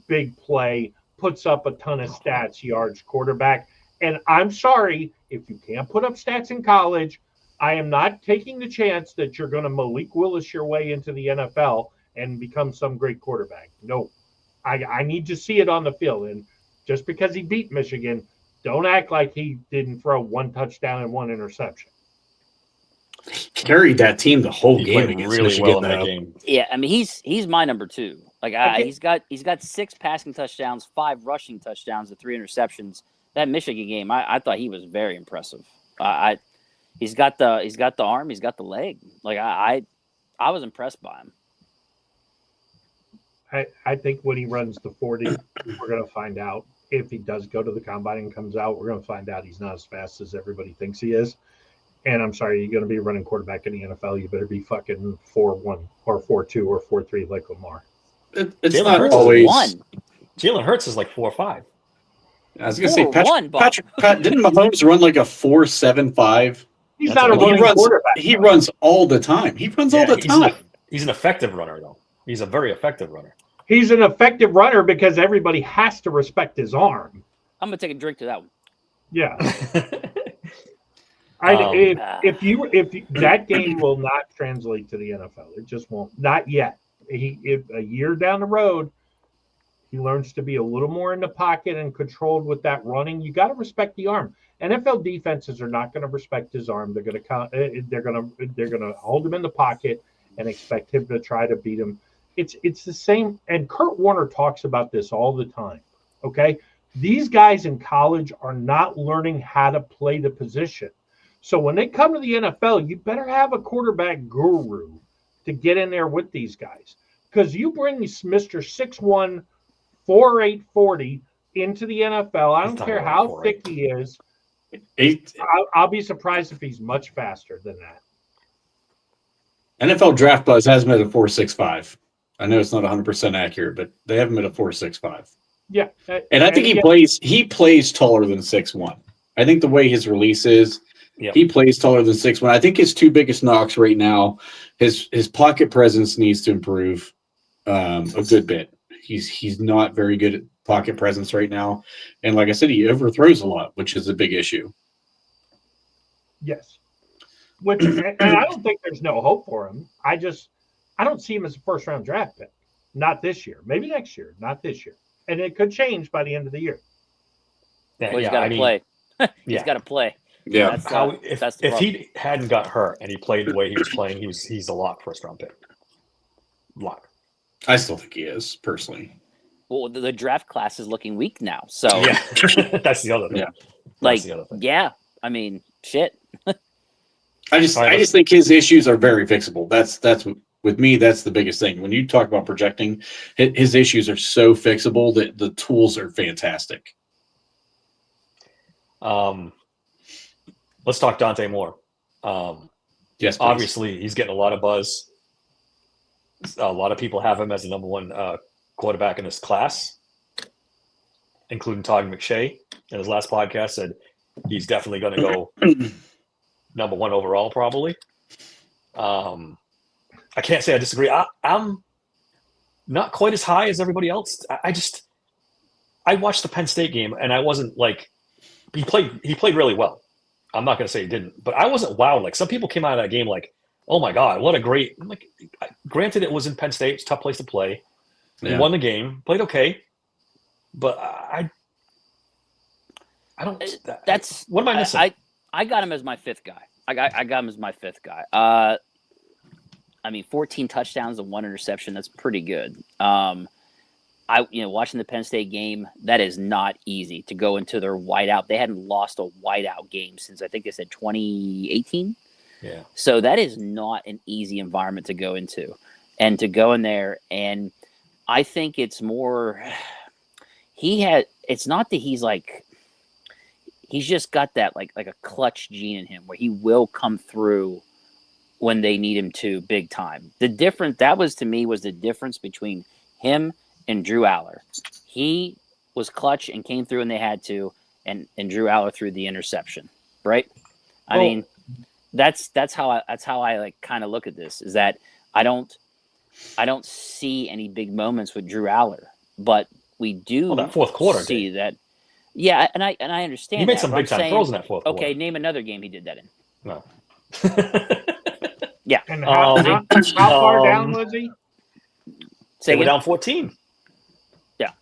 big play, puts up a ton of stats, yards quarterback. And I'm sorry, if you can't put up stats in college, I am not taking the chance that you're going to Malik Willis your way into the NFL and become some great quarterback. No, I need to see it on the field. And just because he beat Michigan, don't act like he didn't throw 1 touchdown and 1 interception. He carried that team the whole He game played against really Michigan. well in that game. Yeah, I mean he's my number 2. Like Okay. he's got 6 passing touchdowns, 5 rushing touchdowns, and 3 interceptions. That Michigan game, I thought he was very impressive. He's got the arm, he's got the leg. Like I was impressed by him. I think when he runs the 40, we're going to find out. If he does go to the combine and comes out, we're going to find out he's not as fast as everybody thinks he is. And I'm sorry, you're going to be running quarterback in the NFL. You better be fucking 4-1 or 4-2 or 4-3 like Lamar. It's Jalen not Hurts is always. 1. Jalen Hurts is like 4-5. I was going to say, 4-1, Bob. didn't Mahomes run like a 4.75? He's That's not a what running quarterback. He runs all the time. He runs all the time. He's an effective runner, though. He's a very effective runner. He's an effective runner because everybody has to respect his arm. I'm gonna take a drink to that one. Yeah. Um, If that game will not translate to the NFL, it just won't. Not yet. If a year down the road, he learns to be a little more in the pocket and controlled with that running. You got to respect the arm. NFL defenses are not going to respect his arm. They're going to hold him in the pocket and expect him to try to beat him. It's the same. And Kurt Warner talks about this all the time. Okay, these guys in college are not learning how to play the position. So when they come to the NFL, you better have a quarterback guru to get in there with these guys. Because you bring Mr. 6'1", 4'8", 40 into the NFL. I don't care how thick he is. I'll be surprised if he's much faster than that. NFL Draft Buzz has him at a 4.65. I know it's not 100% accurate, but they have him at a 4.65. Yeah. And I think he plays taller than 6'1". I think the way his release is, he plays taller than 6'1". I think his 2 biggest knocks right now, his pocket presence needs to improve a good bit. He's not very good at pocket presence right now. And like I said, he overthrows a lot, which is a big issue. Yes. And I don't think there's no hope for him. I don't see him as a first-round draft pick. Not this year. Maybe next year. Not this year. And it could change by the end of the year. Well, he's got to play. He's got to play. Yeah. That's if he hadn't got hurt and he played the way he was playing, he's a lock first-round pick. Lock. I still think he is, personally. Well, the draft class is looking weak now. So yeah, that's the other thing. Yeah. Like, the other thing. yeah, I mean, shit. I just think his issues are very fixable. That's with me. That's the biggest thing. When you talk about projecting, his issues are so fixable that the tools are fantastic. Let's talk Dante Moore. Yes, please. Obviously, he's getting a lot of buzz. A lot of people have him as the number 1 quarterback in this class, including Todd McShay. In his last podcast, said he's definitely going to go number 1 overall, probably. I can't say I disagree. I'm not quite as high as everybody else. I watched the Penn State game, and I wasn't like he played really well. I'm not going to say he didn't, but I wasn't wowed. Like some people came out of that game like, oh my God, what a great, like, granted it was in Penn State. It's a tough place to play. He won the game, played okay. but I don't. That's what am I missing? I got him as my fifth guy. I got him as my fifth guy. I mean, 14 touchdowns and 1 interception. That's pretty good. Watching the Penn State game, that is not easy to go into their whiteout. They hadn't lost a whiteout game since I think they said 2018. Yeah. So that is not an easy environment to go into, and to go in there. And I think it's more, it's not that he's just got that like a clutch gene in him where he will come through when they need him to big time. That was to me was the difference between him and Drew Aller. He was clutch and came through when they had to, and Drew Aller threw the interception, right? I mean, that's how I like kind of look at this, is that I don't see any big moments with Drew Aller, but we do that fourth quarter see that. Yeah, and I understand. He made some big time throws in that fourth quarter. Okay, name another game he did that in. No. Yeah. And how far down was he? They were down 14. Yeah.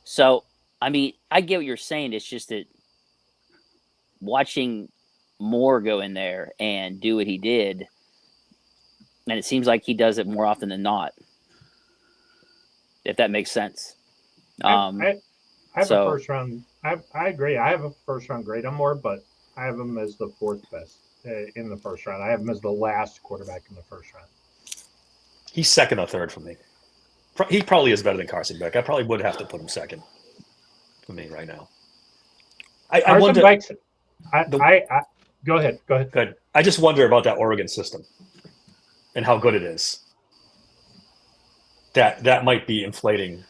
So, I mean, I get what you're saying. It's just that watching Moore go in there and do what he did, and it seems like he does it more often than not, if that makes sense. I have a first round. I agree. I have a first round grade on Moore, but I have him as the fourth best in the first round. I have him as the last quarterback in the first round. He's second or third for me. He probably is better than Carson Beck. I probably would have to put him second for me right now. I wonder. Go ahead. Good. I just wonder about that Oregon system and how good it is. That might be inflating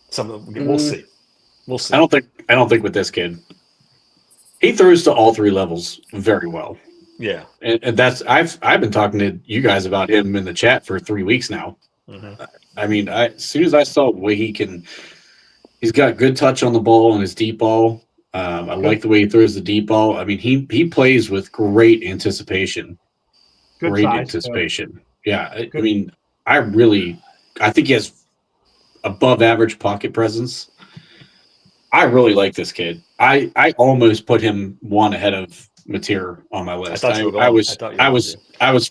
some of them. We'll see. We'll see. I don't think with this kid, he throws to all three levels very well. Yeah, and that's I've been talking to you guys about him in the chat for 3 weeks now. Mm-hmm. I mean, as soon as I saw the way he's got good touch on the ball and his deep ball. I like the way he throws the deep ball. I mean, he plays with great anticipation. Great anticipation. Yeah, I mean, I think he has above average pocket presence. I really like this kid. I almost put him one ahead of Mateer on my list. I was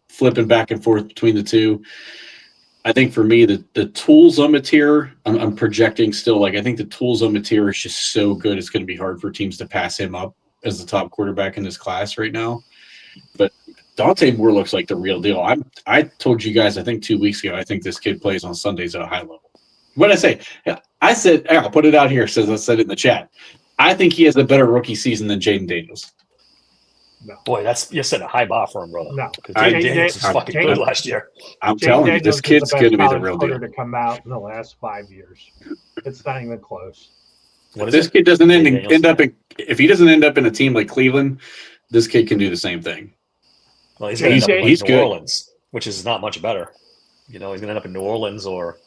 flipping back and forth between the two. I think for me, the tools on Mateer, I'm projecting still. I think the tools on Mateer is just so good. It's going to be hard for teams to pass him up as the top quarterback in this class right now. But Dante Moore looks like the real deal. I told you guys, I think 2 weeks ago, I think this kid plays on Sundays at a high level. What did I say? I said, I'll put it out here, says I said it in the chat. I think he has a better rookie season than Jaden Daniels. No. Boy, you set a high bar for him, brother. No, Jaden Daniels was fucking good last year. I'm telling you, this kid's going to be the real deal. To come out in the last 5 years, it's not even close. If this kid doesn't end up in a team like Cleveland, this kid can do the same thing. Well, he's going to end up in New Orleans, which is not much better. He's going to end up in New Orleans or.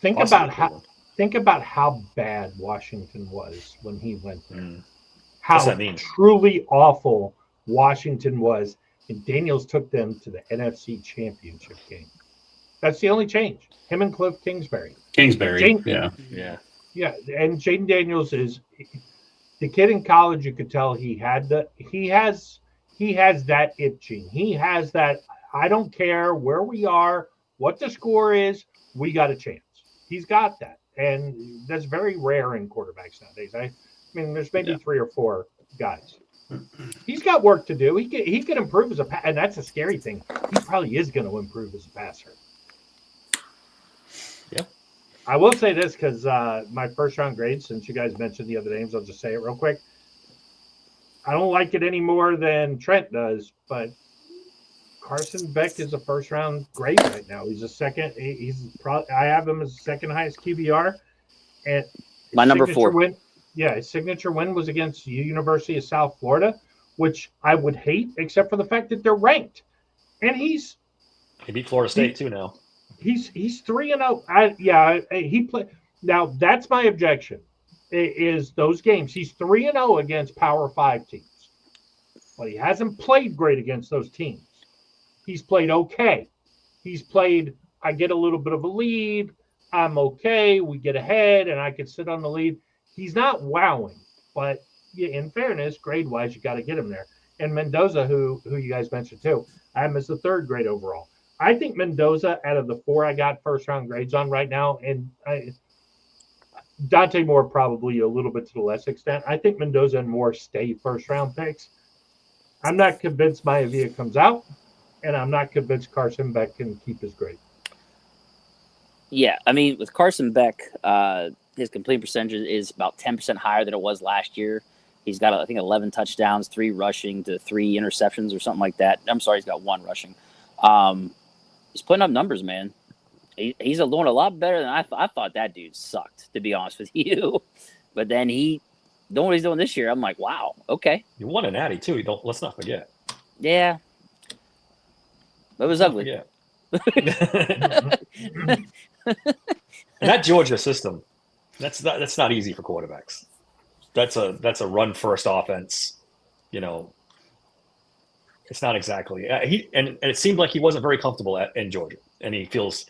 Think about how bad Washington was when he went there. How truly awful Washington was, and Daniels took them to the NFC Championship game. That's the only change. Him and Cliff Kingsbury. Yeah. And Jaden Daniels is the kid in college. You could tell he has that it gene. He has that. I don't care where we are, what the score is. We got a chance. He's got that, and that's very rare in quarterbacks nowadays. I mean, there's maybe 3 or 4 guys. He's got work to do. He can improve as a passer, and that's a scary thing. He probably is going to improve as a passer. Yeah. I will say this because my first round grade, since you guys mentioned the other names, I'll just say it real quick. I don't like it any more than Trent does, but Carson Beck is a first round grade right now. He's a second. I have him as the second highest QBR, and my number 4. His signature win was against the University of South Florida, which I would hate, except for the fact that they're ranked. And he beat Florida State too now. He's 3-0. He played. Now that's my objection. Is those games he's 3-0 against Power 5 teams, but he hasn't played great against those teams. He's played okay. He's played. I get a little bit of a lead. I'm okay. We get ahead, and I can sit on the lead. He's not wowing, but in fairness, grade-wise, you got to get him there. And Mendoza, who you guys mentioned too, I have him as the 3rd grade overall. I think Mendoza, out of the 4 I got first-round grades on right now, and Dante Moore probably a little bit to the less extent. I think Mendoza and Moore stay first-round picks. I'm not convinced Maivia comes out, and I'm not convinced Carson Beck can keep his grade. Yeah, I mean, with Carson Beck, his complete percentage is about 10% higher than it was last year. He's got, I think, 11 touchdowns, 3 rushing to 3 interceptions or something like that. I'm sorry, he's got 1 rushing. He's putting up numbers, man. He's doing a lot better than I thought that dude sucked, to be honest with you. But then doing what he's doing this year, I'm like, wow, okay. You won a natty too. Let's not forget. Yeah. But it was ugly. Yeah. And that Georgia system, that's not easy for quarterbacks. That's a run first offense. You know, it's not exactly. And it seemed like he wasn't very comfortable in Georgia, and he feels,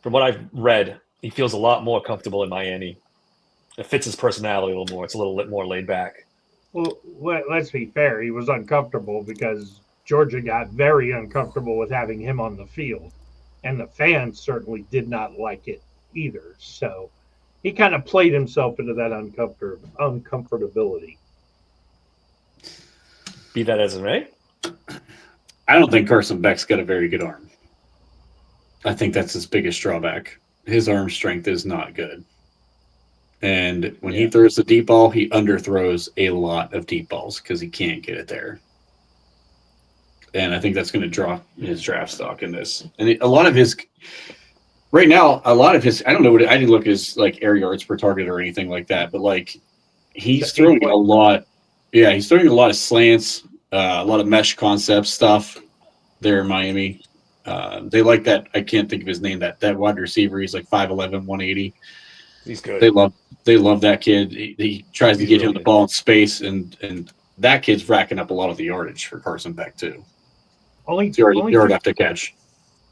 from what I've read, he feels a lot more comfortable in Miami. It fits his personality a little more. It's a little bit more laid back. Well, let's be fair. He was uncomfortable because Georgia got very uncomfortable with having him on the field, and the fans certainly did not like it either. So he kind of played himself into that uncomfortability. Be that as it may. I don't think Carson Beck's got a very good arm. I think that's his biggest drawback. His arm strength is not good. And when he throws the deep ball, he underthrows a lot of deep balls because he can't get it there. And I think that's going to draw his draft stock in this. And a lot of his, right now, I don't know I didn't look at his like air yards per target or anything like that, but like he's throwing a lot. Yeah, he's throwing a lot of slants, a lot of mesh concept stuff there in Miami. They like that. I can't think of his name. That wide receiver. He's like 5'11", 180. He's good. They love that kid. He tries to get him the ball in space, and that kid's racking up a lot of the yardage for Carson Beck too. Only yard after catch.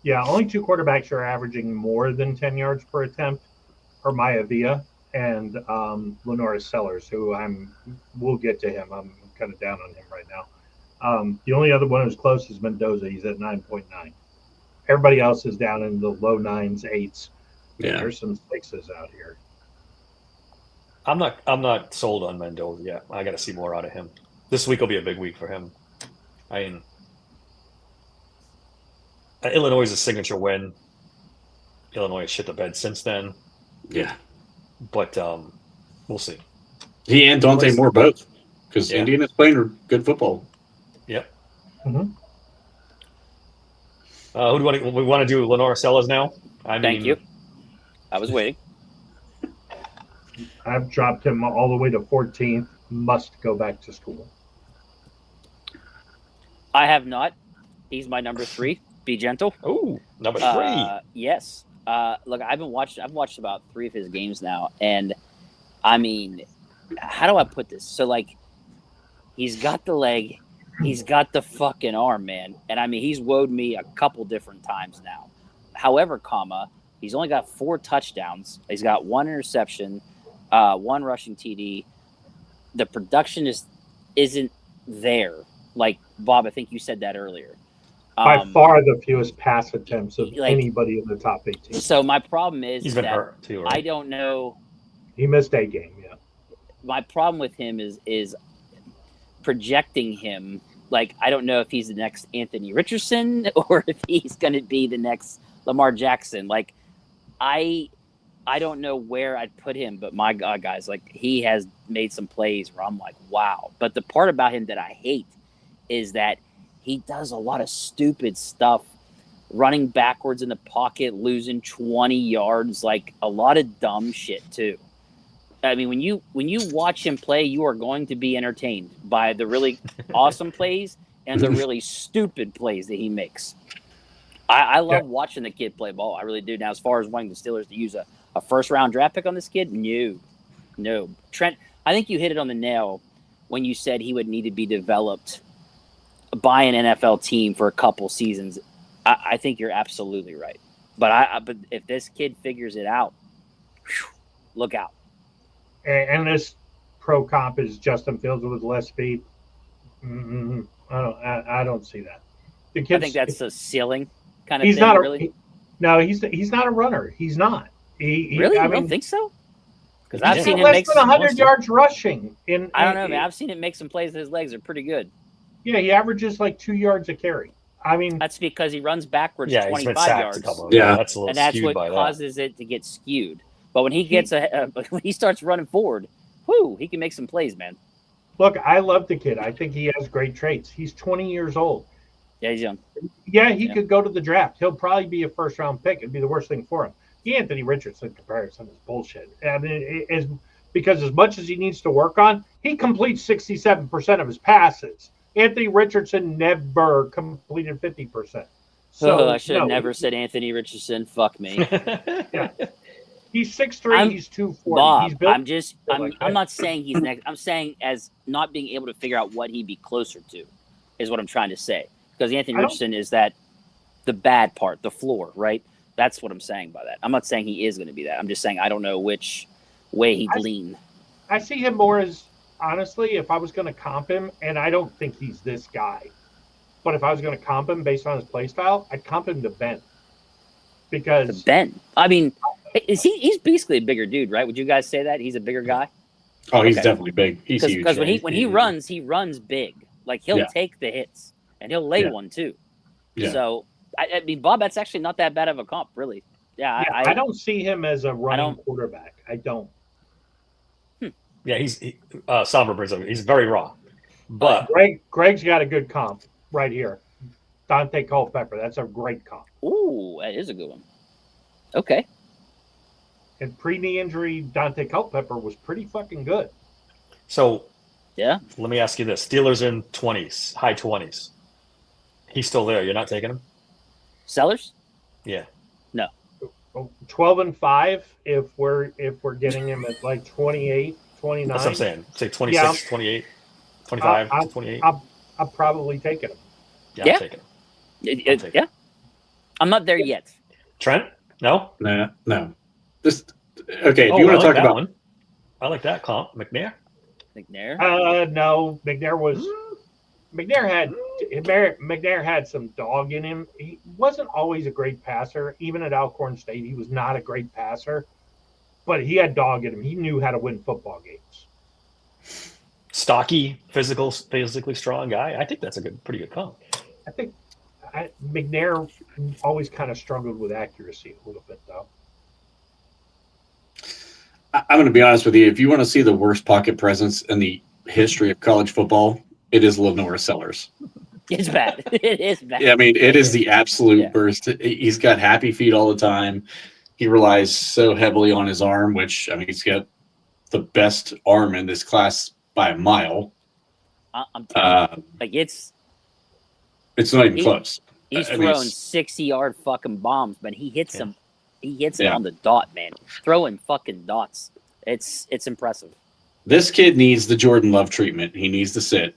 Yeah, only 2 quarterbacks are averaging more than 10 yards per attempt are Maivia and Lenoris Sellers, who we'll get to him. I'm kind of down on him right now. The only other one who's close is Mendoza. He's at 9.9. Everybody else is down in the low 9s, 8s. Yeah. There's some 6s out here. I'm not sold on Mendoza yet. I got to see more out of him. This week will be a big week for him. Illinois is a signature win. Illinois has shit the bed since then. Yeah. But we'll see. He and Dante Moore both, because Indiana's playing good football. Yep. Mm-hmm. Who do we want to do? Lenore Sellers now? Thank you. I was waiting. I've dropped him all the way to 14th. Must go back to school. I have not. He's my number 3. Be gentle. Oh, number 3. Yes. Look, I've watched about 3 of his games now, and I mean, how do I put this? So, like, he's got the leg, he's got the fucking arm, man, and I mean, he's woed me a couple different times now. However, he's only got 4 touchdowns. He's got 1 interception, 1 rushing TD. The production isn't there. Like Bob, I think you said that earlier. By far the fewest pass attempts of anybody in the top 18. So my problem is he's been hurt too, right? I don't know. He missed a game, yeah. My problem with him is projecting him. Like, I don't know if he's the next Anthony Richardson or if he's going to be the next Lamar Jackson. Like, I don't know where I'd put him, but my God, guys, like, he has made some plays where I'm like, wow. But the part about him that I hate is that he does a lot of stupid stuff, running backwards in the pocket, losing 20 yards, like a lot of dumb shit too. I mean, when you watch him play, you are going to be entertained by the really awesome plays and the really stupid plays that he makes. I love watching the kid play ball. I really do. Now, as far as wanting the Steelers to use a first-round draft pick on this kid, no. Trent, I think you hit it on the nail when you said he would need to be developed by an NFL team for a couple seasons. I think you're absolutely right. But if this kid figures it out, whew, look out. And this pro comp is Justin Fields with less speed. I don't see that. The kid. I think that's the ceiling kind of he's thing. not Really? he's not a runner. He's not. Really? I don't think so. Because I've he's seen him less make than some. 100 yards rushing. I don't know, man. I've seen him make some plays. His legs are pretty good. Yeah, he averages like 2 yards a carry. I mean, That's because he runs backwards Yeah, he's been 25 sacked yards, a couple. Yeah. That's a little and that's skewed what by that. causes it to get skewed. But when he gets when he starts running forward, whoo, he can make some plays, man. look, I love the kid. I think he has great traits. He's 20 years old. Yeah, he's young. Yeah, he Yeah. could go to the draft. He'll probably be a first-round pick. It'd be the worst thing for him. The Anthony Richardson comparison is bullshit. I mean, it is because as much as he needs to work on, he completes 67% of his passes. Anthony Richardson never completed 50%. So I should have never said Anthony Richardson. Fuck me. He's 6'3", he's 240. Bob, He's built I'm not saying he's next. I'm saying as not being able to figure out what he'd be closer to is what I'm trying to say. Because Anthony Richardson is that the bad part, the floor, right? That's what I'm saying by that. I'm not saying he is going to be that. I'm just saying I don't know which way he'd lean. I see him more as, honestly, if I was going to comp him, and I don't think he's this guy, but if I was going to comp him based on his play style, I'd comp him to Ben. Because Ben, I mean, he's basically a bigger dude, right? Would you guys say that he's a bigger guy? Oh, he's Okay. definitely big. He's huge. Because when he runs big. Like he'll take the hits and he'll lay one too. Yeah. So I mean, Bob, that's actually not that bad of a comp, really. Yeah, I don't see him as a running quarterback. I don't. Yeah, he's Somber brings up. He's very raw, but Greg's got a good comp right here. Dante Culpepper. That's a great comp. Ooh, that is a good one. Okay. And pre-knee injury, Dante Culpepper was pretty fucking good. so Yeah. let me ask you this: Steelers in 20s, high 20s. He's still there. You're not taking him? Sellers? Yeah. 12-5 if we're getting him at like 28, 29. That's what I'm saying. Say 26, 28, 25 to 28. I'm probably taking him. Yeah, Yeah. I'm taking him. Yeah. I'm not there yet. Trent? No? Nah, no. This okay. If Oh, you want I to like talk that about one. I like that comp. McNair? McNair? No, McNair had some dog in him. He wasn't always a great passer. Even at Alcorn State, he was not a great passer, but he had dog in him. He knew how to win football games. Stocky, physically strong guy. I think that's a pretty good comp. I think McNair always kind of struggled with accuracy a little bit, though. I'm going to be honest with you. If you want to see the worst pocket presence in the history of college football, it is Lenore Sellers. It's bad. It is bad. Yeah, I mean, it is the absolute Yeah. worst. He's got happy feet all the time. He relies so heavily on his arm, which, I mean, he's got the best arm in this class by a mile. I'm telling you, like it's not even close. He's I mean, throwing 60-yard fucking bombs, but he hits them. He hits them Yeah. on the dot, man. Throwing fucking dots. It's impressive. This kid needs the Jordan Love treatment. He needs to sit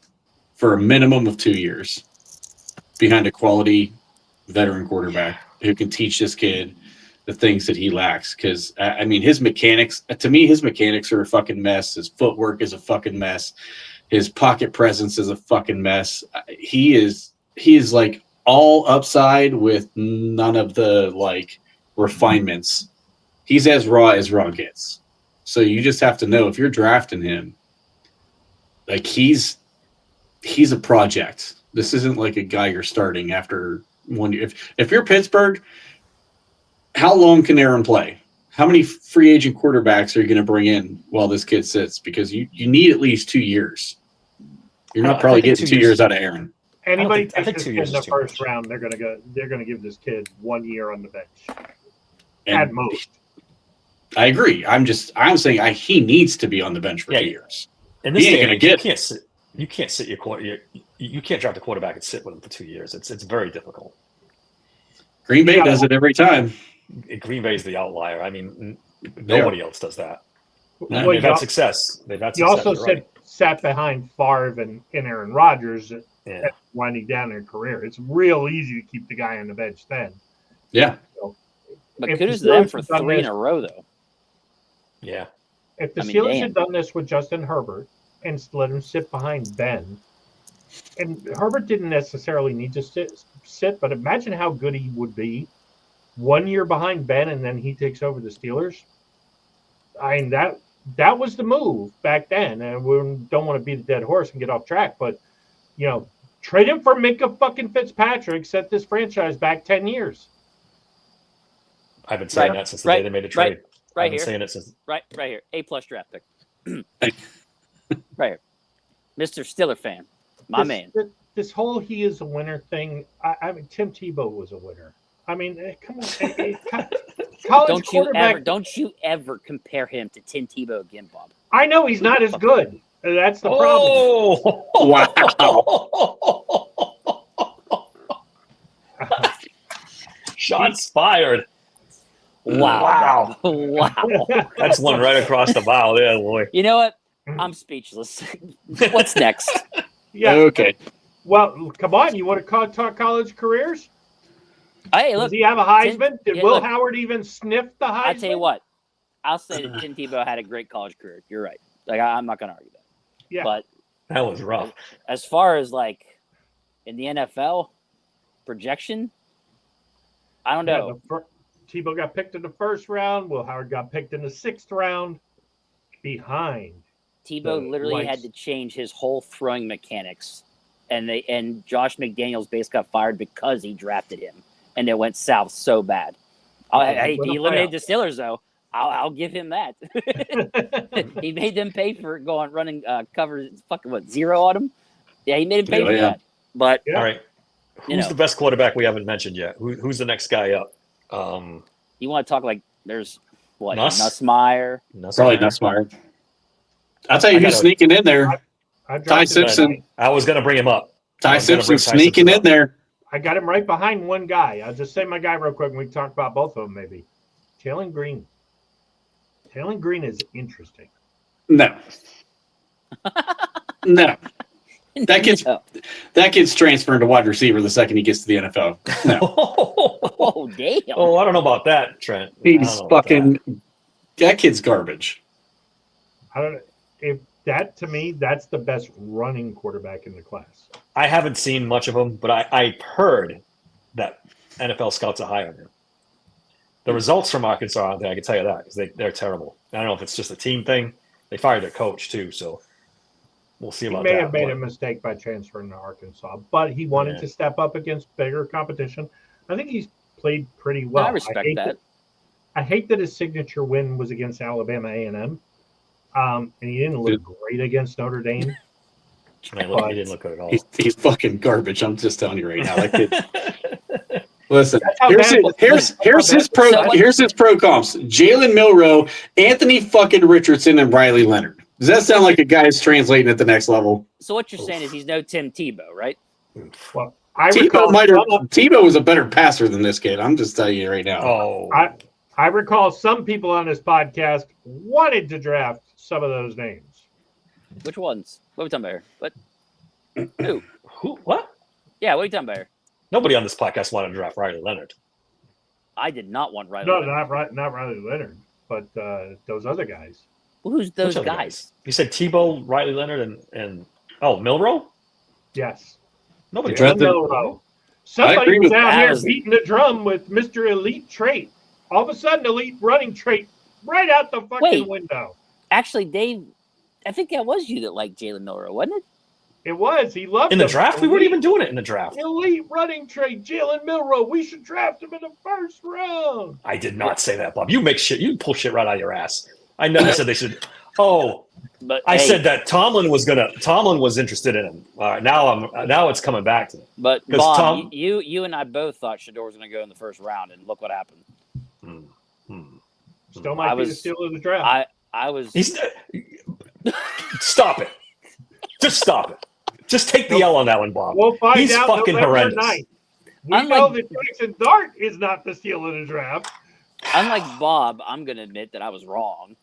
for a minimum of 2 years behind a quality veteran quarterback who can teach this kid the things that he lacks. Because, I mean, his mechanics are a fucking mess. His footwork is a fucking mess. His pocket presence is a fucking mess. He is like all upside with none of the like refinements. He's as raw gets. So you just have to know if you're drafting him, like he's a project. This isn't like a guy you're starting after 1 year. If you're Pittsburgh, how long can Aaron play? How many free agent quarterbacks are you going to bring in while this kid sits? Because you need at least 2 years. You're not probably getting 2 years out of Aaron. Anybody I think takes 2 this kid years in the is too first much. round, they're gonna give this kid 1 year on the bench And at most. I agree. I'm saying he needs to be on the bench for 2 years. In this He ain't day and gonna age, get. you can't sit your quarter. You can't draft a quarterback and sit with him for 2 years. It's very difficult. Green Bay does it every time. Green Bay is the outlier. I mean, They nobody else does that. No, And they've had success. You also sat behind Favre and Aaron Rodgers Yeah. winding down their career. It's real easy to keep the guy on the bench then. Yeah. So But If kudos the to them Steelers for had done 3 in this- a row, though. Yeah. If the I mean, Steelers damn. had done this with Justin Herbert and let him sit behind Ben, and Herbert didn't necessarily need to sit, but imagine how good he would be 1 year behind Ben, and then he takes over the Steelers. I mean, that was the move back then, and we don't want to beat a dead horse and get off track, but trade him for Minka fucking Fitzpatrick, set this franchise back 10 years. I've been saying Right. that since the day they made a trade. Right I've been here. saying it since. Right here. A+ draft pick. Right here. Mr. Steeler fan. My man. This whole he is a winner thing. I mean, Tim Tebow was a winner. I mean, come on. College quarterback. Don't you ever compare him to Tim Tebow again, Bob. I know he's not as good. That's the problem. Wow. Shots fired. Wow. Wow. Wow. That's one right across the bow there, boy. You know what? I'm speechless. What's next? Yeah. Okay. Well, come on. You want to talk college careers? Hey, Does look. he have a Heisman? Did yeah, Will look. Howard even sniff the Heisman? I tell you what. I'll say that Tim Tebow had a great college career. You're right. Like I'm not going to argue that. Yeah. But That was rough. as far as like in the NFL projection, I don't know. Tebow got picked in the first round. Will Howard got picked in the 6th round. Behind. Tebow the literally Whites. had to change his whole throwing mechanics, and Josh McDaniels basically got fired because he drafted him, and it went south so bad. He eliminated the Steelers though. I'll give him that. He made them pay for running cover fucking 0 on him. Yeah, he made him pay for that. But Yeah. All right. Who's the best quarterback we haven't mentioned yet? Who's the next guy up? You want to talk like there's what Nuss? Nussmeier. Probably Nussmeier. I'll tell you who's sneaking in there. Ty Simpson. I was going to bring him up. Ty Simpson sneaking in there. I got him right behind one guy. I'll just say my guy real quick, and we can talk about both of them maybe. Jalen Green. Jalen Green is interesting. No. No. That kid's transferring to wide receiver the second he gets to the NFL. No. Oh damn! Oh, I don't know about that, Trent. He's fucking. That kid's garbage. I don't know. If that, to me, that's the best running quarterback in the class. I haven't seen much of him, but I heard that NFL scouts are high on him. The results from Arkansas aren't there, I can tell you that, because they're terrible. I don't know if it's just a team thing. They fired their coach, too, so we'll see He about may that. have made a mistake by transferring to Arkansas, but he wanted to step up against bigger competition. I think he's played pretty well. I respect that. I hate that his signature win was against Alabama A&M, and he didn't look great against Notre Dame. He didn't look good at all. He's fucking garbage. I'm just telling you right now. That kid. Listen, how here's his pro comps: Jalen Milroe, Anthony fucking Richardson, and Riley Leonard. Does that sound like a guy who's translating at the next level? So what you're saying is he's no Tim Tebow, right? Well, Tebow was a better passer than this kid. I'm just telling you right now. Oh, I recall some people on this podcast wanted to draft some of those names. Which ones? What are we talking about here? Who? What? Yeah, what are you talking about here? Nobody on this podcast wanted to draft Riley Leonard. I did not want Riley. No, Leonard. not Riley Leonard, but those other guys. Well, who's those Which other guys? You said Tebow, Riley Leonard, and Milroe? Yes. Nobody drafted Milroe. Somebody agree was with out that. here Was- beating the drum with Mr. Elite Trait. All of a sudden, Elite Running Trait right out the fucking window. Actually, Dave, I think that was you that liked Jalen Milroe, wasn't it? It was. He loved in the him. draft? We weren't even doing it in the draft. Elite Running Trait, Jalen Milroe. We should draft him in the first round. I did not say that, Bob. You make shit. You pull shit right out of your ass. I never said they should. Oh, But I hey, said that Tomlin was interested in him. Now it's coming back to me. But 'Cause Bob, you and I both thought Shador was going to go in the first round, and look what happened. Still might be the steal of the draft. I was. Stop it. Just stop it. Just take the L on that one, Bob. We'll find He's out fucking November horrendous. 9th. We know that Jackson Dart is not the steal of the draft. Unlike Bob, I'm going to admit that I was wrong.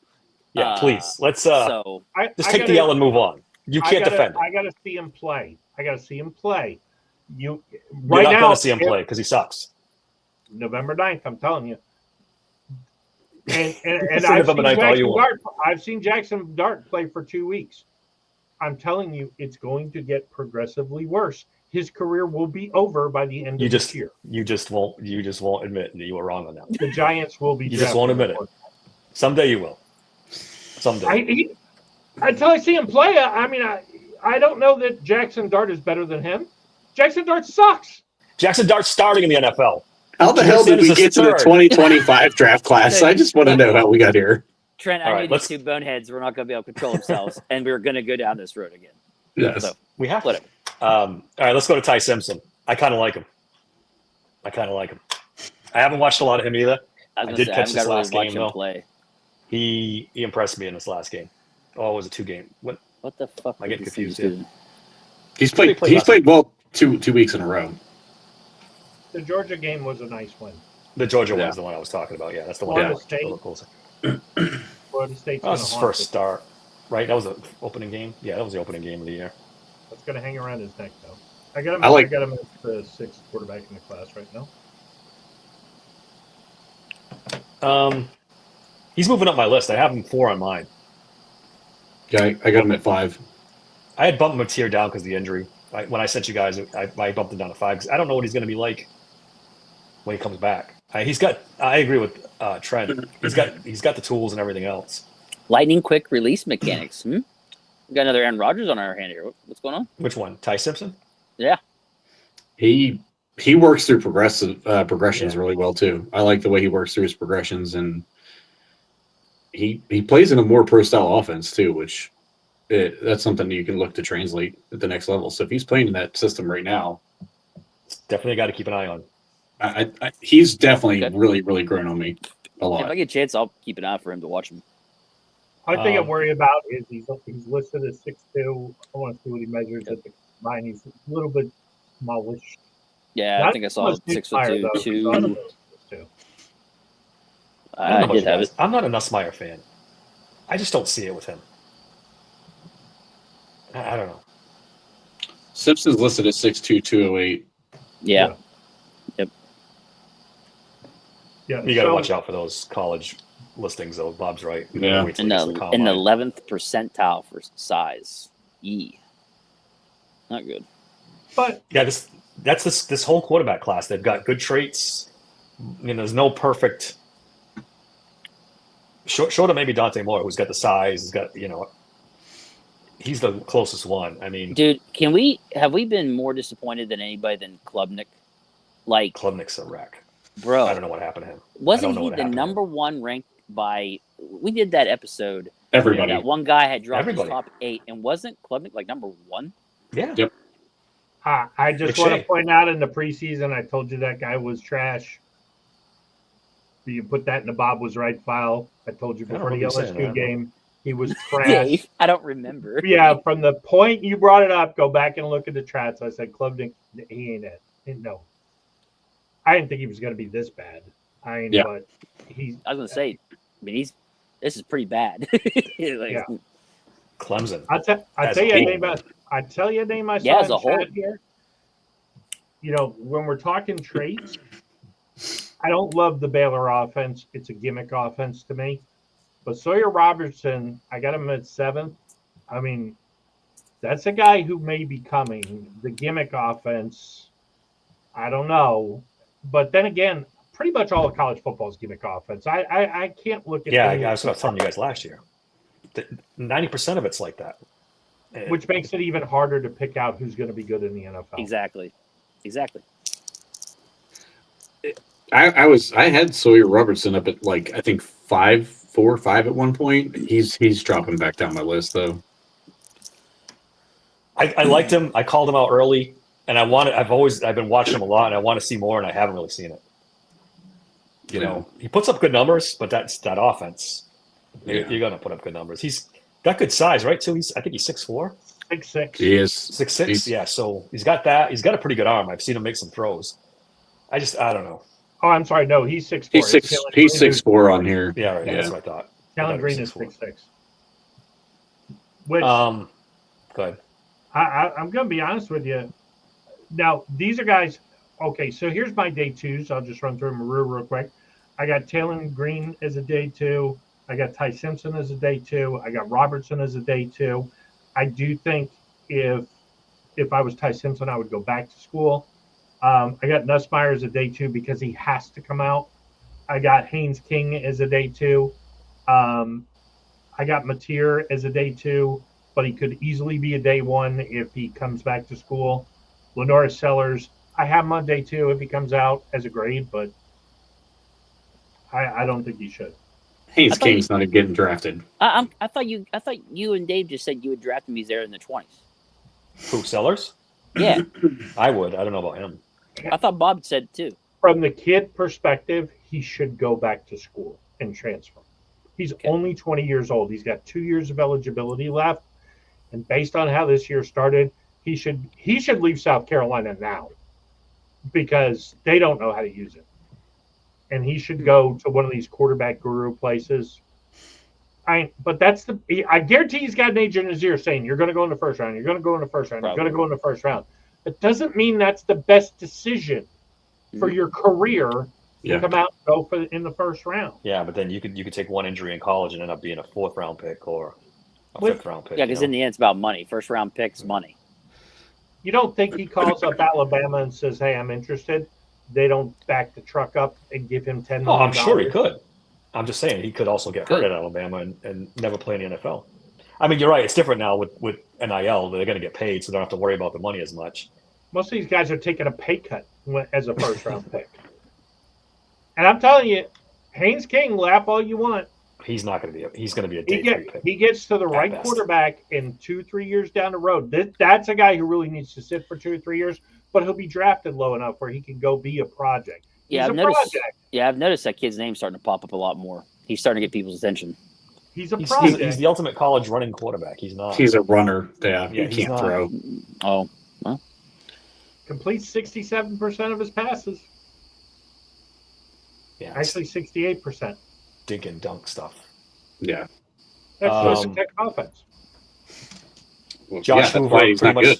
Yeah, please. Let's so just take the L and move on. You can't defend him. I got to see him play. You're not going to see him play because he sucks. November 9th, I'm telling you. And Say I've November seen 9th all you Jackson want. Dart. I've seen Jackson Dart play for 2 weeks. I'm telling you, it's going to get progressively worse. His career will be over by the end You of just this year. you just won't admit that you were wrong on that. The Giants will be. You just won't admit it. Someday you will. Someday. Until I see him play, I don't know that Jackson Dart is better than him. Jackson Dart sucks. Jackson Dart's starting in the NFL. How the hell did we get to the 2025 draft class? I just want to know how we got here. Trent, All I right, knew these two boneheads were not going to be able to control themselves, and we were going to go down this road again. Yes. So, We have whatever. All right, let's go to Ty Simpson. I kind of like him. I haven't watched a lot of him either. I was did going to catch say, this I haven't got to last really watch game, him though. play. He impressed me in this last game. Oh, it was a 2-game. What? What the fuck? I get is this confused dude here. doing? He's What did he played. play He's last played well 2 weeks in a row. The Georgia game was a nice win. The Georgia Yeah. one's the one I was talking about. Yeah, that's the one. Florida I watched. State. A little closer. Florida State's That going was to his haunt first us. start, right? That was the opening game. Yeah, that was the opening game of the year. It's going to hang around his neck, though. I got him. I like- I got him as the 6th quarterback in the class right now. He's moving up my list. I have him 4 on mine. Yeah, I got him at 5. I had bumped him a tier down because of the injury. When I sent you guys, I bumped him down to 5 because I don't know what he's going to be like when he comes back. I agree with Trent. He's got the tools and everything else. Lightning quick release mechanics. We got another Aaron Rodgers on our hand here. What's going on? Which one? Ty Simpson? Yeah. He works through progressions really well too. I like the way he works through his progressions, and he plays in a more pro style offense too, which that's something you can look to translate at the next level. So if he's playing in that system right now, It's definitely a guy to keep an eye on. he's definitely Okay. really, really grown on me a If lot. I get a chance, I'll keep an eye out for him to watch him. Only thing I worry about is he's listed as 6'2". I want to see what he measures at the combine. He's a little bit smallish. Yeah, I Not think I saw much big 6'2", fire, though, 2. so I don't know. 6'2". I don't I know about did you have guys. it. I'm not a Nussmeier fan. I just don't see it with him. I don't know. Simpson's listed at 6'2", 208. Yeah. Yeah. You got to so- watch out for those college listings, though. Bob's right. You Yeah. gotta wait till In he gets to the combine. 11th percentile for size. Not good. But Yeah, this whole quarterback class. They've got good traits. There's no perfect. Short of maybe Dante Moore, who's got the size. He's got he's the closest one. I mean, Dude, have we been more disappointed than anybody than Klubnik? Like, Klubnik's a wreck. bro, I don't know what happened to him. wasn't know he what the happened to him. number one ranked by? We did that episode. Everybody. That one guy had dropped Everybody. his top 8, and wasn't Klubnik like number 1? Yeah. Yep. I just want to McShay. point out in the preseason, I told you that guy was trash. You put that in the Bob was right file. I told you I don't before the remember you saying LSU that. game, he was trash. Dave, I don't remember. Yeah, from the point you brought it up, go back and look at the chats. I said, Klubnik, he ain't it. No. I didn't think he was going to be this bad. Yeah. But he's. I was gonna say, this is pretty bad. Like, Yeah. Clemson. I As tell a you a whole. name. I tell you a name I saw Yeah, as in a whole. chat here. When we're talking traits, I don't love the Baylor offense. It's a gimmick offense to me. But Sawyer Robertson, I got him at 7th. I mean, that's a guy who may be coming. The gimmick offense, I don't know. But then again, pretty much all of college football is gimmick offense. I can't look at Yeah, any- I was telling you guys last year. 90% of it's like that. which makes it even harder to pick out who's going to be good in the NFL. exactly. I had Sawyer Robertson up at I think 4 or 5 at one point. He's dropping back down my list though. I liked him. I called him out early, and I've been watching him a lot, and I want to see more, and I haven't really seen it. He puts up good numbers, but that's that offense. Yeah. You're gonna put up good numbers. He's got good size, right? Too. I think he's 6'4", 6'6". He is 6'6". He's- Yeah, so he's got that. He's got a pretty good arm. I've seen him make some throws. I don't know. Oh, I'm sorry. No, he's 6'4". He's 6'4" on here. Yeah, right. Yeah. That's what I thought. Kellen I thought Green he is was 6'6". Which Go ahead. I'm going to be honest with you. Now, these are guys. Okay, so here's my day 2s. I'll just run through them real quick. I got Taylor Green as a day 2. I got Ty Simpson as a day 2. I got Robertson as a day 2. I do think if I was Ty Simpson, I would go back to school. I got Nussmeier as a day 2 because he has to come out. I got Haynes King as a day 2. I got Mateer as a day 2, but he could easily be a day 1 if he comes back to school. Lenora Sellers, I have him on day 2 if he comes out as a grade, but I don't think he should. Haynes King's not getting drafted. I thought you and Dave just said you would draft him. He's there in the 20s. Who, Sellers? Yeah, I would. I don't know about him. I thought Bob said too. From the kid perspective, he should go back to school and transfer. He's only 20 years old. He's got 2 years of eligibility left. And based on how this year started, he should leave South Carolina now because they don't know how to use it. And he should go to one of these quarterback guru places. But I guarantee he's got an agent in his ear saying, you're going to go in the first round. You're going to go in the first round. You're going to go in the first round. It doesn't mean that's the best decision for your career to come out and go in the first round. Yeah, but then you could take one injury in college and end up being a 4th round pick or a 5th round pick. Yeah, because in the end, it's about money. First round picks, money. You don't think he calls up Alabama and says, hey, I'm interested? They don't back the truck up and give him $10 million? Oh, I'm sure he could. I'm just saying he could also get hurt at Alabama and never play in the NFL. I mean, you're right. It's different now with NIL. They're going to get paid, so they don't have to worry about the money as much. Most of these guys are taking a pay cut as a first-round pick. And I'm telling you, Haynes King, laugh all you want. He's not going to be. He's going to be a day 3 pick. He gets to the right best. quarterback in 2-3 years down the road. That's a guy who really needs to sit for 2 or 3 years, but he'll be drafted low enough where he can go be a project. Yeah, I've noticed that kid's name starting to pop up a lot more. He's starting to get people's attention. He's a project. He's the ultimate college running quarterback. He's not. He's a runner. Yeah, he can't not. throw. Oh, well. Completes 67% of his passes. Yeah, actually 68%. Dink and dunk stuff. Yeah, that's the Tech offense. Well, Josh Hoover, he's not good.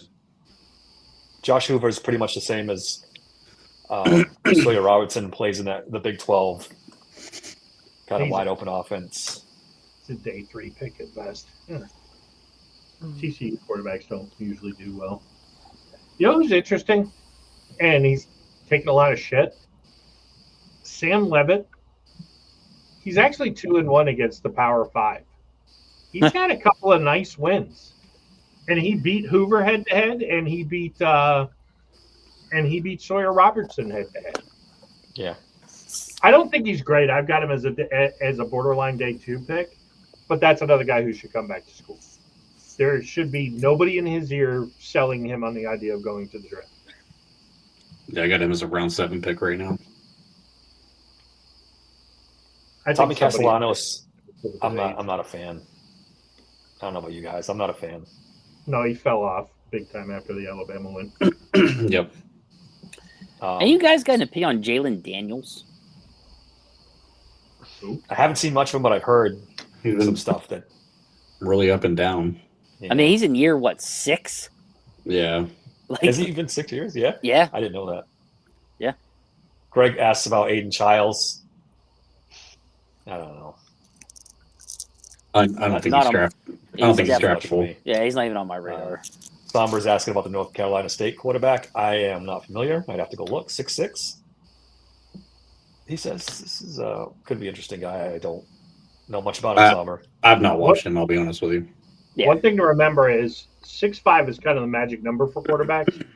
Josh Hoover is pretty much the same as Sawyer Robertson. Plays in the Big 12, kind of wide open offense. It's a day 3 pick at best. Yeah. TCU quarterbacks don't usually do well. You know who's interesting? And he's taking a lot of shit. Sam Levitt. He's actually 2-1 against the Power 5. He's had a couple of nice wins. And he beat Hoover head to head, and he beat Sawyer Robertson head to head. Yeah. I don't think he's great. I've got him as a borderline day 2 pick, but that's another guy who should come back to school. There should be nobody in his ear selling him on the idea of going to the draft. Yeah, I got him as a round 7 pick right now. Tommy Castellanos, I'm not a fan. I don't know about you guys. I'm not a fan. No, he fell off big time after the Alabama win. Yep. And you guys got an opinion on Jalen Daniels? I haven't seen much of him, but I've heard some stuff that really up and down. Yeah. I mean, he's in year 6? Yeah. Has he even 6 years? Yeah. Yeah. I didn't know that. Yeah. Greg asks about Aiden Childs. I don't know. I don't think he's draftable. I don't think he's draftable. Yeah, he's not even on my radar. Somber's asking about the North Carolina State quarterback. I am not familiar. I'd have to go look. 6'6". He says this is could be an interesting guy. I don't know much about him, Somber. I've not watched him, I'll be honest with you. Yeah. One thing to remember is 6'5" is kind of the magic number for quarterbacks.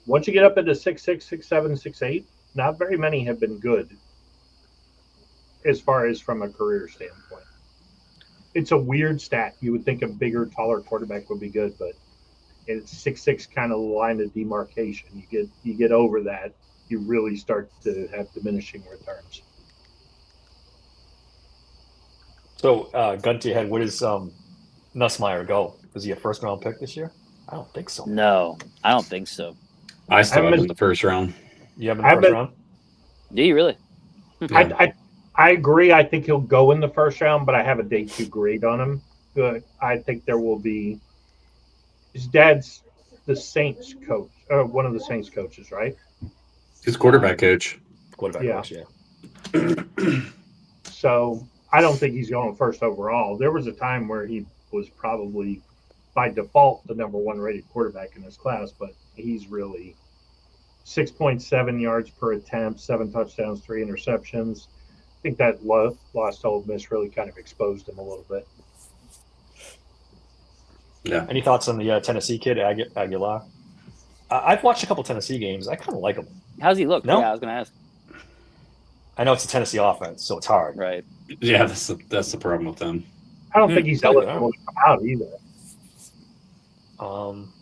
Once you get up into 6'6", 6'7", 6'8", not very many have been good as far as from a career standpoint. It's a weird stat. You would think a bigger, taller quarterback would be good, but it's 6'6", kind of the line of demarcation. You get over that, you really start to have diminishing returns. So, gun to your head, where does Nussmeier go? Was he a first-round pick this year? I don't think so. No, I don't think so. I still have him in the first round. You have him in the first round? Do you really? I agree. I think he'll go in the first round, but I have a day 2 grade on him. I think there will be. His dad's the Saints coach, or one of the Saints coaches, right? He's quarterback coach. Quarterback coach, yeah. So I don't think he's going first overall. There was a time where he was probably by default the number one rated quarterback in this class, but he's really 6.7 yards per attempt, 7 touchdowns, 3 interceptions. I think that loss to Ole Miss really kind of exposed him a little bit. Yeah. Any thoughts on the Tennessee kid, Aguilar? I've watched a couple Tennessee games. I kind of like him. How's he look? No? Yeah, I was going to ask. I know it's a Tennessee offense, so it's hard. Right. Yeah, that's the problem with them. I don't think he's Yeah. eligible to come out either. I'm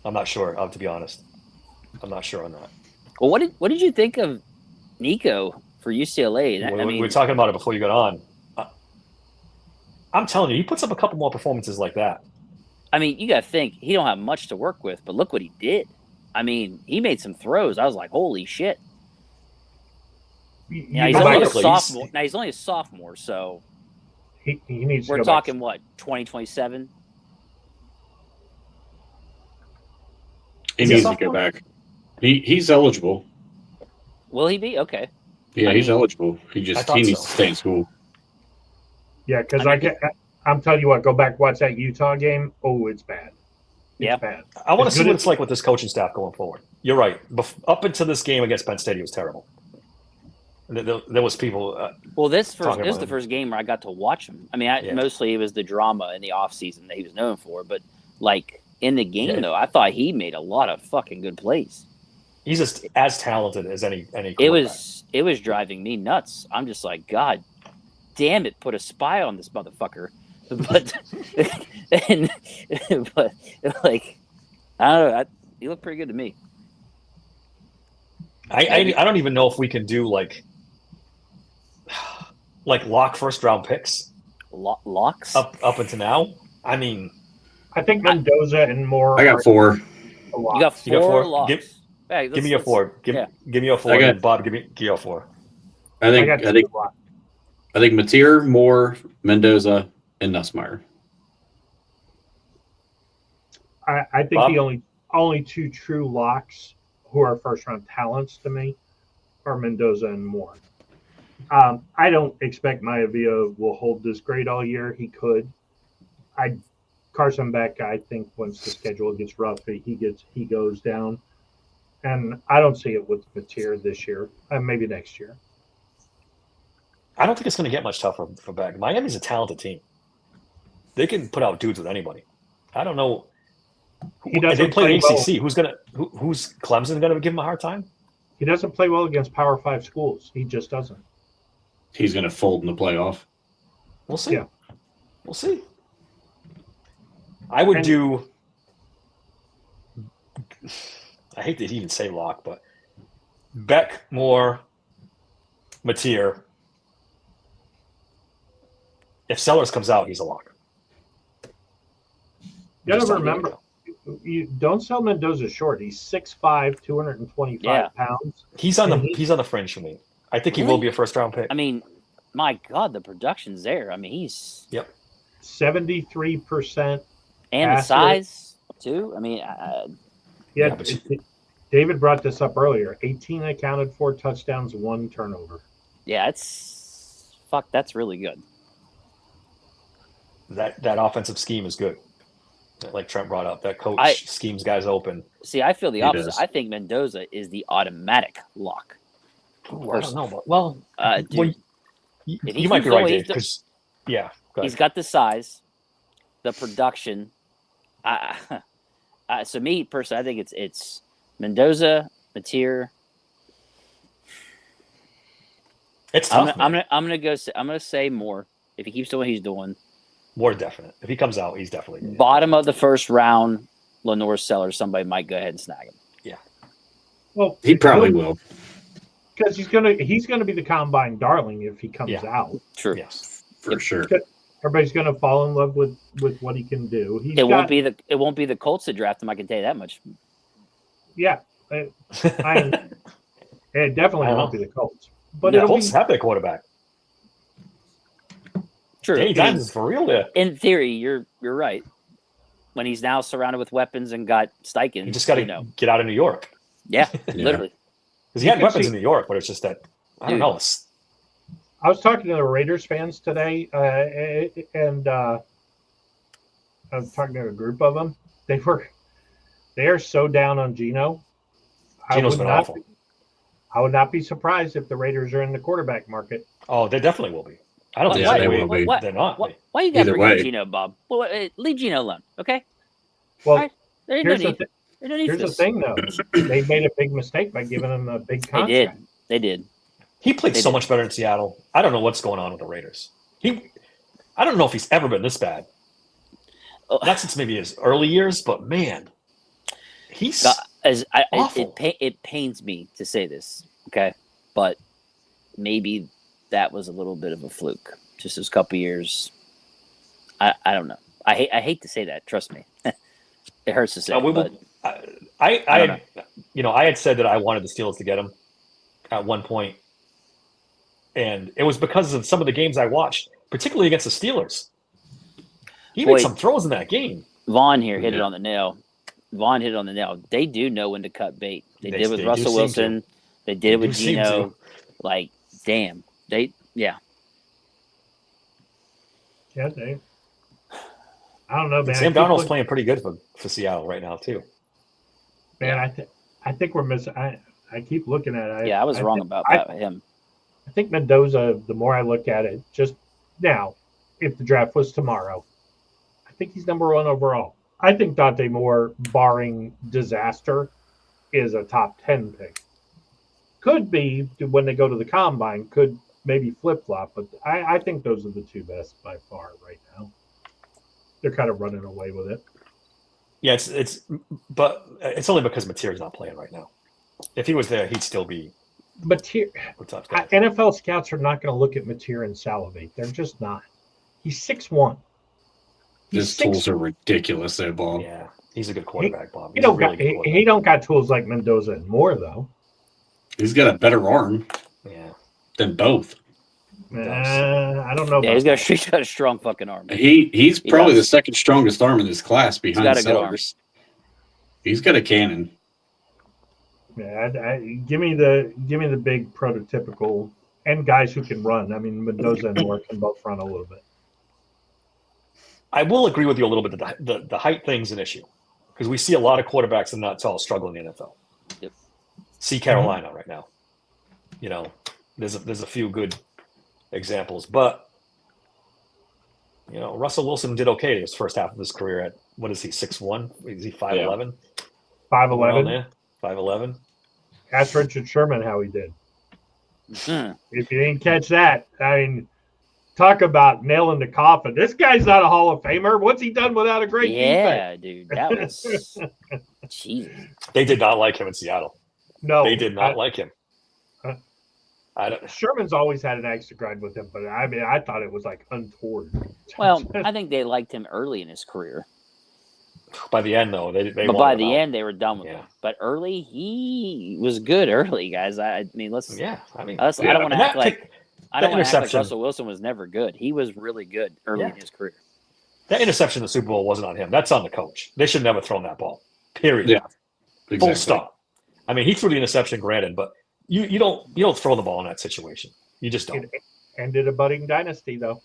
not sure. I'll have to be honest. I'm not sure on that. Well, what did you think of Nico for UCLA? We were talking about it before you got on. I'm telling you, he puts up a couple more performances like that. I mean, you got to think he don't have much to work with, but look what he did. I mean, he made some throws. I was like, holy shit. Yeah, he's only a sophomore. Now he's only a sophomore, so he needs. We're talking what 2027. He needs to go back. He's eligible. Will he be? Okay. Yeah, he's eligible. He needs to stay in school. Yeah, because I'm telling you what, go back watch that Utah game. Oh, it's bad. It's bad. I want to see what it's like with this coaching staff going forward. You're right. Oh. Up until this game against Penn State, he was terrible. There was people. Well, this was the first game where I got to watch him. I mean, mostly it was the drama in the offseason that he was known for, but like in the game though, I thought he made a lot of fucking good plays. He's just as talented as any. It was driving me nuts. I'm just like, God damn it, put a spy on this motherfucker. But but like I don't know, he looked pretty good to me. I don't even know if we can do like lock first round picks. Locks up until now. I mean, I think Mendoza and Moore. I got 4. You got 4 locks. Give me a 4. Give me a 4. Bob, give me a 4. I think Mateer, Moore, Mendoza, and Nussmeier. I think Bob? the only 2 true locks who are first round talents to me are Mendoza and Moore. I don't expect Maivia will hold this grade all year. He could. Carson Beck, I think once the schedule gets rough, he goes down. And I don't see it with Mateer this year. Maybe next year. I don't think it's going to get much tougher for Beck. Miami's a talented team. They can put out dudes with anybody. I don't know. They play ACC. Well. Who's Clemson going to give him a hard time? He doesn't play well against Power 5 schools. He just doesn't. He's going to fold in the playoff. We'll see. Yeah. We'll see. I would do. I hate to even say lock, but Beck, Moore, Mateer. If Sellers comes out, he's a lock. You got to remember, you don't sell Mendoza short. He's 6'5", 225 pounds. He's on the fringe for me. I think he will be a first round pick. I mean, my God, the production's there. I mean, he's 73%, and the size too. I mean, David brought this up earlier. 18 accounted for touchdowns, 1 turnover. Yeah, that's really good. That offensive scheme is good. Like Trent brought up, that coach schemes guys open. See, I feel the opposite. I think Mendoza is the automatic lock. Ooh, I don't know, but you might be right, Dave. Because he's got the size, the production. So me personally, I think it's Mendoza, Mateer. It's tough. I'm gonna say Moore if he keeps doing what he's doing. More definite. If he comes out, he's definitely bottom of the first round. Lenore Sellers, somebody might go ahead and snag him. Yeah. Well, he probably will. Because he's gonna be the combine darling if he comes out. True. Yes. For sure. Everybody's gonna fall in love with what he can do. It won't be the Colts that draft him. I can tell you that much. Yeah, it definitely won't be the Colts. But the Colts have their quarterback. True. Danny Dimes is for real there. In theory, you're right. When he's now surrounded with weapons and got Steichen, you just got to get out of New York. Yeah, literally. Because he had weapons in New York, but it's just that I don't know. It's, I was talking to the Raiders fans today, and I was talking to a group of them. They are so down on Geno. Geno's been awful. I would not be surprised if the Raiders are in the quarterback market. Oh, they definitely will be. I don't think Yeah, there's they any will way be. they're not. Why you got to Either bring up way. Geno, Bob? Well, leave Geno alone, okay? Well, Right. There's no here's the need. There's no need here's for the this. thing, though. They made a big mistake by giving him a big They contract. did. They did. He played They so did. much better in Seattle. I don't know what's going on with the Raiders. I don't know if he's ever been this bad. Oh. Not since maybe his early years, but man, he's God, awful. It pains me to say this, okay, but maybe that was a little bit of a fluke. Just those couple years. I don't know. I hate to say that. Trust me, it hurts to say. But I don't know. I had said that I wanted the Steelers to get him at one point, and it was because of some of the games I watched, particularly against the Steelers. He Boy, made some throws in that game. Vaughn here hit it Yeah. on the nail. Vaughn hit it on the nail. They do know when to cut bait. They did with do Russell seem Wilson. They did it They with do seem Geno. to. Like, damn. Yeah, I don't know, man. Sam I keep Darnold's look- playing pretty good for Seattle right now too. Man, I think we're missing. I keep looking at it. Yeah, I was wrong about that with him. I think Mendoza. The more I look at it, just now, if the draft was tomorrow, I think he's number 1 overall. I think Dante Moore, barring disaster, is a top 10 pick. Could be when they go to the combine. Could maybe flip flop, but I think those are the two best by far right now. They're kind of running away with it. Yeah, but it's only because Mateer's not playing right now. If he was there, he'd still be But here, a tough guy. NFL scouts are not going to look at Mateer and salivate. They're just not. He's 6'1". His tools are ridiculous, though, Bob. Yeah, he's a good quarterback, Bob. He He's a don't really got good he quarterback. don't got tools like Mendoza and Moore though. He's got a better arm Yeah, than both. I don't know. Yeah, about he's got a strong fucking arm. He's He probably does. the second strongest arm in this class behind got a good arm. Sellers. He's got a cannon. that. Yeah, give me the big prototypical and guys who can run. I mean, Mendoza and Moore can both run a little bit. I will agree with you a little bit that the height thing's an issue because we see a lot of quarterbacks that are not tall struggle in the NFL. Yep. See Carolina right now. You know, there's a few good examples, but you know, Russell Wilson did okay his first half of his career at what is he 6'1"? Is he 5'11"? 5'11". 5'11". Ask Richard Sherman how he did. Hmm. If you didn't catch that, I mean, talk about nailing the coffin. This guy's not a Hall of Famer. What's he done without a great defense? Yeah, dude. That was Jesus. They did not like him in Seattle. No, They did not like him. I don't. Sherman's always had an axe to grind with him, but I mean, I thought it was like untoward. Well, I think they liked him early in his career. By the end, though, they But by wanted him the out. end, they were done with Yeah. him. But early, he was good early, guys. I mean, let's. Yeah, I mean, I don't want to and act that like pick- I don't that want to act like interception- Russell Wilson was never good. He was really good early Yeah. in his career. that interception in the Super Bowl wasn't on him. That's on the coach. They should never thrown that ball. Period. Yeah. Full Exactly. stop. I mean, he threw the interception, granted, but you don't throw the ball in that situation. You just don't. It ended a budding dynasty, though.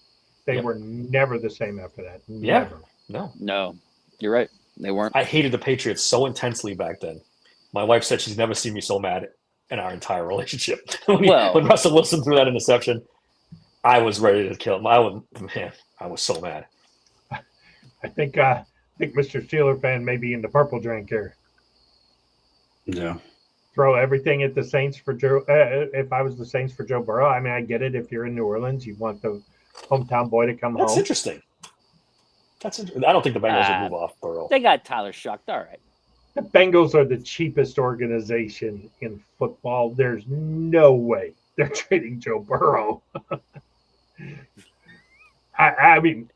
They Yep. were never the same after that. Yeah. Never. No. No, you're right. They weren't. I hated the Patriots so intensely back then. My wife said she's never seen me so mad in our entire relationship. Well- when Russell Wilson threw that interception, I was ready to kill him. I was so mad. I think Mr. Steeler fan may be in the purple drink here. Yeah. Throw everything at the Saints for Joe. If I was the Saints for Joe Burrow, I mean, I get it. If you're in New Orleans, you want the hometown boy to come That's home. interesting. I don't think the Bengals Ah. would move off Burrow. They got Tyler Shucked. All right. The Bengals are the cheapest organization in football. There's no way they're trading Joe Burrow. I mean,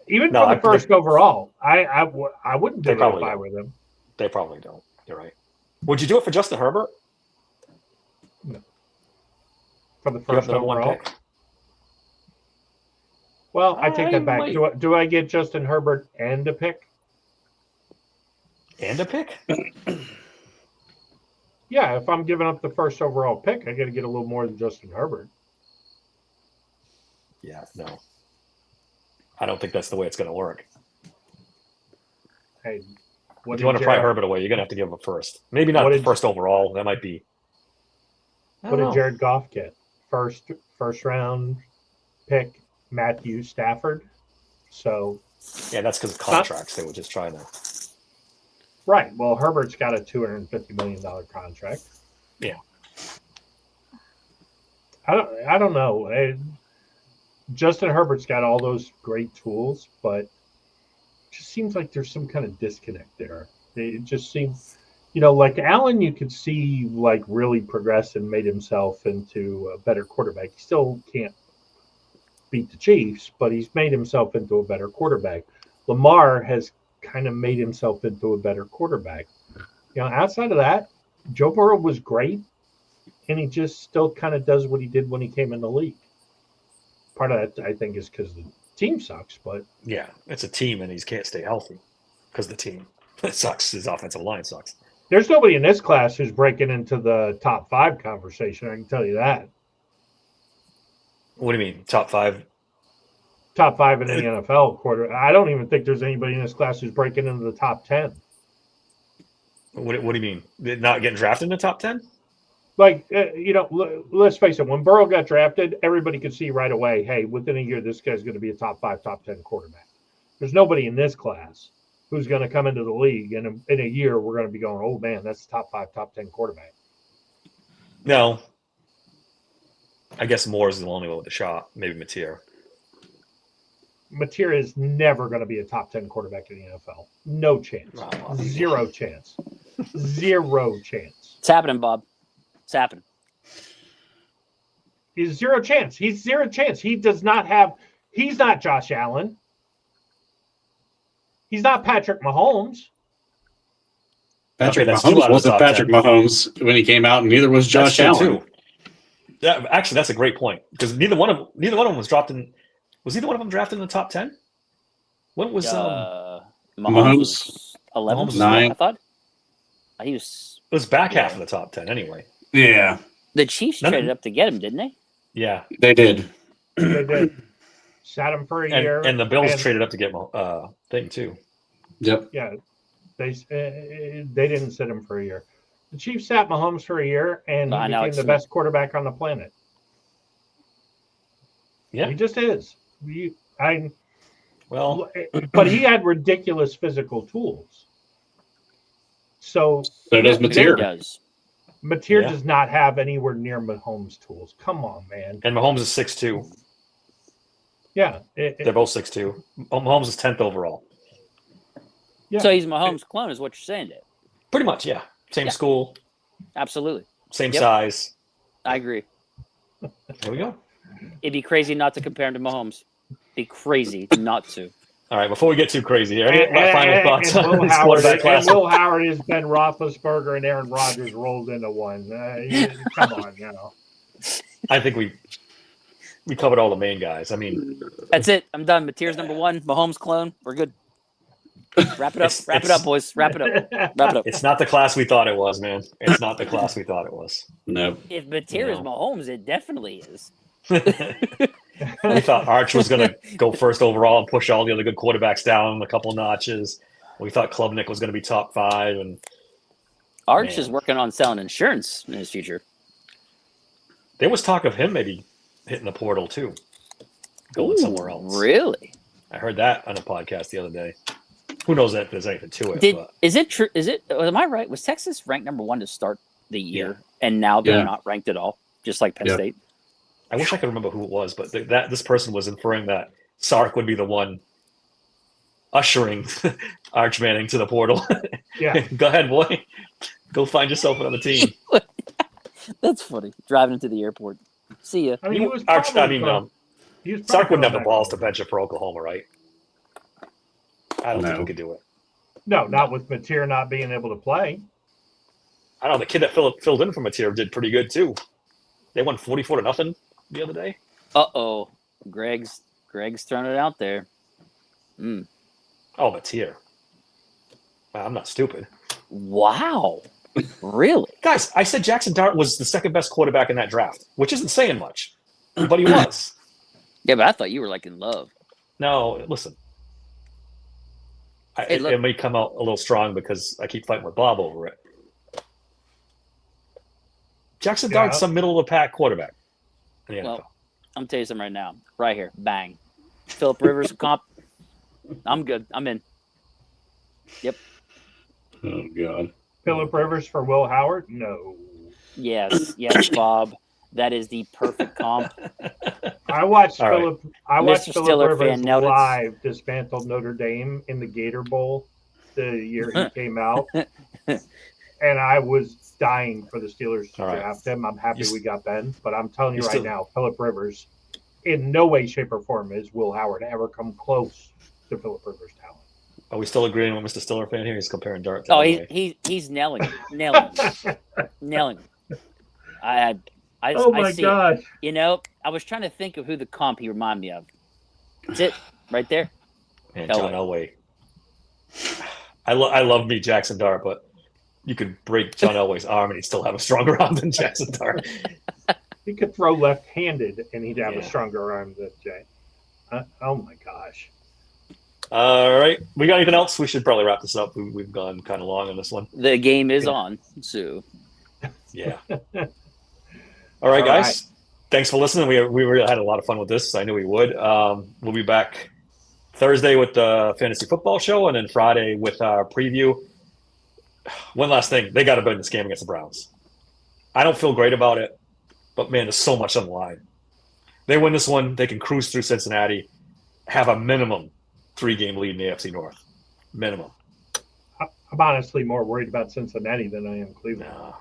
even No, for the first overall, I wouldn't do They it if probably I don't. were them. They probably don't. You're right. Would you do it for Justin Herbert? For the Give up first the number one overall. pick? Well, I take I that back. might. Do I get Justin Herbert and a pick? And a pick? Yeah, if I'm giving up the first overall pick, I got to get a little more than Justin Herbert. Yeah, no. I don't think that's the way it's going to work. Hey, If you want to pry Herbert away, you're going to have to give him a first. Maybe not the first overall. That might be. What did Jared Goff get? First round pick, Matthew Stafford. So. Yeah, that's because of contracts. They were just trying to. Right. Well, Herbert's got a $250 million contract. Yeah. I don't know. Justin Herbert's got all those great tools, but it just seems like there's some kind of disconnect there. It just seems, like Allen, you could see like really progress and made himself into a better quarterback. He still can't beat the Chiefs, but he's made himself into a better quarterback. Lamar has kind of made himself into a better quarterback. Outside of that, Joe Burrow was great, and he just still kind of does what he did when he came in the league. Part of that, I think, is because the team sucks, but yeah, it's a team, and he can't stay healthy because the team sucks. His offensive line sucks. There's nobody in this class who's breaking into the top 5 conversation. I can tell you that. What do you mean, top 5? Top 5 in the NFL quarter. I don't even think there's anybody in this class who's breaking into the top 10. What do you mean? Not getting drafted in the top 10? Like, let's face it. When Burrow got drafted, everybody could see right away, hey, within a year, this guy's going to be a top 5, top 10 quarterback. There's nobody in this class who's going to come into the league, and in a year, we're going to be going, oh, man, that's a top 5, top 10 quarterback. No. I guess Moore is the only one with a shot. Maybe Mateer. Mateer is never going to be a top 10 quarterback in the NFL. No chance. Zero chance. Zero chance. It's happening, Bob. It's happening. He's zero chance. He's zero chance. He does not have – he's not Josh Allen. He's not Patrick Mahomes. Patrick Mahomes wasn't Patrick Mahomes when he came out, and neither was Josh Allen. Too. Yeah, actually, that's a great point because neither one of them was dropped in. Was either one of them drafted in the top 10? What was Mahomes? 11, Mahomes 9. I thought. He was. It was back half of the top 10 anyway. Yeah. The Chiefs traded up to get him, didn't they? Yeah, they did. They did. Sat him for a year. And the Bills traded up to get thing too. Yep. Yeah, they didn't sit him for a year. The Chiefs sat Mahomes for a year, and he became the best quarterback on the planet. Yeah, he just is. Well, but he had ridiculous physical tools. So does Mateer. Mateer does not have anywhere near Mahomes' tools. Come on, man. And Mahomes is 6'2". Yeah. They're both 6'2". Mahomes is 10th overall. Yeah. So he's Mahomes' clone is what you're saying, Dave. Pretty much, yeah. Same school. Absolutely. Same size. I agree. There we go. It'd be crazy not to compare him to Mahomes. Be crazy not to. All right, before we get too crazy here, any final thoughts on this quarterback class? Will Howard is Ben Roethlisberger and Aaron Rodgers rolled into one. Come on, I think we covered all the main guys. I mean, that's it. I'm done. Mateer's number 1. Mahomes clone. We're good. Wrap it up. Wrap it up, boys. Wrap it up. Wrap it up. It's not the class we thought it was, man. It's not the class we thought it was. No. If Mateer is Mahomes, it definitely is. We thought Arch was going to go first overall and push all the other good quarterbacks down a couple notches. We thought Klubnik was going to be top 5, and Arch is working on selling insurance in his future. There was talk of him maybe hitting the portal too, going somewhere else. Really? I heard that on a podcast the other day. Who knows if there's anything to it? Is it true? Am I right? Was Texas ranked number 1 to start the year, and now they're not ranked at all, just like Penn State? I wish I could remember who it was, but this person was inferring that Sark would be the one ushering Arch Manning to the portal. Yeah. Go ahead, boy. Go find yourself another team. That's funny. Driving into the airport. See ya. I mean, Sark wouldn't have the balls to bench it for Oklahoma, right? I don't think he could do it. No, not with Mateer not being able to play. I don't know. The kid that filled in for Mateer did pretty good too. They won 44-0 the other day. Uh-oh. Greg's throwing it out there. Oh, Mateer. I'm not stupid. Wow. Really? Guys, I said Jackson Dart was the second best quarterback in that draft, which isn't saying much, but he was. Yeah, but I thought you were like in love. No, listen. Hey, look. It may come out a little strong because I keep fighting with Bob over it. Jackson Dart's some middle of the pack quarterback in the NFL. Well, I'm gonna tell you something right now. Right here, bang. Philip Rivers comp. I'm good. I'm in. Yep. Oh God. Philip Rivers for Will Howard? No. Yes, Bob. That is the perfect comp. I watched All right. Philip. I watched Mr. Philip Stiller Rivers fan nailed it. live dismantle Notre Dame in the Gator Bowl the year he came out, and I was dying for the Steelers to All right. draft him. I'm happy You- we got Ben, but I'm telling you you right still- now, Philip Rivers, in no way, shape, or form is Will Howard ever come close to Philip Rivers' talent. Are we still agreeing with Mr. Stiller fan here? He's comparing Dart to Oh, Elway. he's nailing it. Nailing it. I Oh my see gosh! it. You know, I was trying to think of who the comp he reminded me of. That's it, right there. Man, John Elway. I love me Jackson Dart, but you could break John Elway's arm and he'd still have a stronger arm than Jackson Dart. He could throw left-handed, and he'd have Yeah. a stronger arm than Jay. Oh my gosh! All right. We got anything else? We should probably wrap this up. We've gone kind of long on this one. The game is on, so Yeah. All right, guys. Thanks for listening. We really had a lot of fun with this. I knew we would. We'll be back Thursday with the fantasy football show, and then Friday with our preview. One last thing. They got to win this game against the Browns. I don't feel great about it, but man, there's so much on the line. They win this one, they can cruise through Cincinnati, have a minimum 3-game lead in the AFC North. Minimum. I'm honestly more worried about Cincinnati than I am Cleveland. No,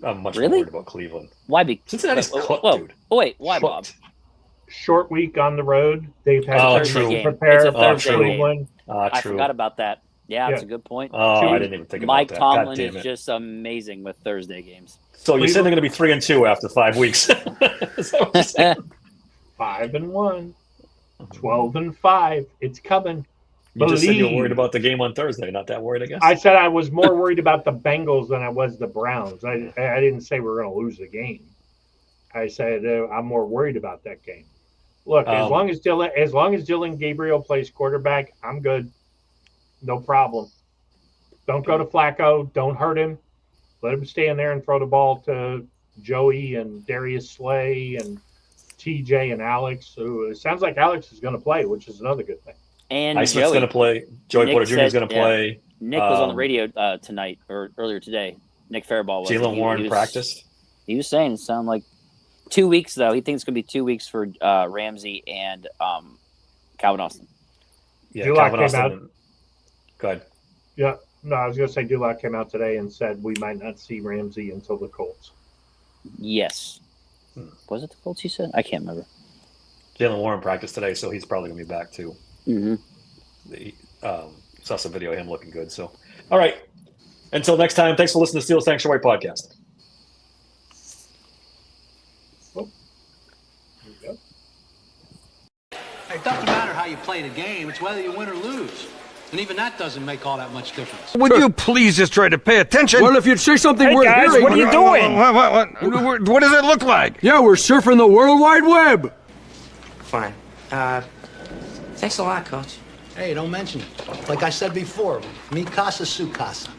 I'm much Really? more worried about Cleveland. why be Cincinnati's cooked, dude. Oh, wait, why, Bob? Cooked. Short week on the road. They've had Oh, time true. to It's prepare a for Thursday true. Cleveland. I True. forgot about that. Yeah, that's Yeah. a good point. Oh, True. I didn't even think about Mike that. Tomlin God damn is it. just amazing with Thursday games. So you're saying they're going to be 3-2 after 5 weeks? Is that what you're saying? 5-1, 12-5. It's coming. You just said you were Believe. worried about the game on Thursday. Not that worried, I guess. I said I was more worried about the Bengals than I was the Browns. I didn't say we were going to lose the game. I said I'm more worried about that game. Look, as long as Dylan Gabriel plays quarterback, I'm good. No problem. Don't go to Flacco. Don't hurt him. Let him stay in there and throw the ball to Joey and Darius Slay and TJ and Alex. So it sounds like Alex is going to play, which is another good thing. And Iceman's Joey, going to play. Joey Nick Porter Jr. is said- going to yeah. play. Nick was on the radio tonight or earlier today. Nick Faribault was. Jalen He Warren was- practiced. He was saying it sounded like 2 weeks though. He thinks it's gonna be 2 weeks for Ramsey and Calvin Austin. Yeah, Dulac Calvin came Austin. out. Go ahead. Yeah, no, I was going to say Dulac came out today and said we might not see Ramsey until the Colts. Yes. Was it the Colts? He said I can't remember. Jalen Warren practiced today, so he's probably going to be back too. Mm-hmm. Saw some video of him looking good. So, all right. Until next time, thanks for listening to Steel Sanctuary Podcast. It doesn't matter how you play the game, it's whether you win or lose. And even that doesn't make all that much difference. Would you please just try to pay attention? Well, if you'd say something Hey worth guys, hearing. what are you doing? What does it look like? Yeah, we're surfing the World Wide Web. Fine. Thanks a lot, Coach. Hey, don't mention it. Like I said before, mi casa su casa.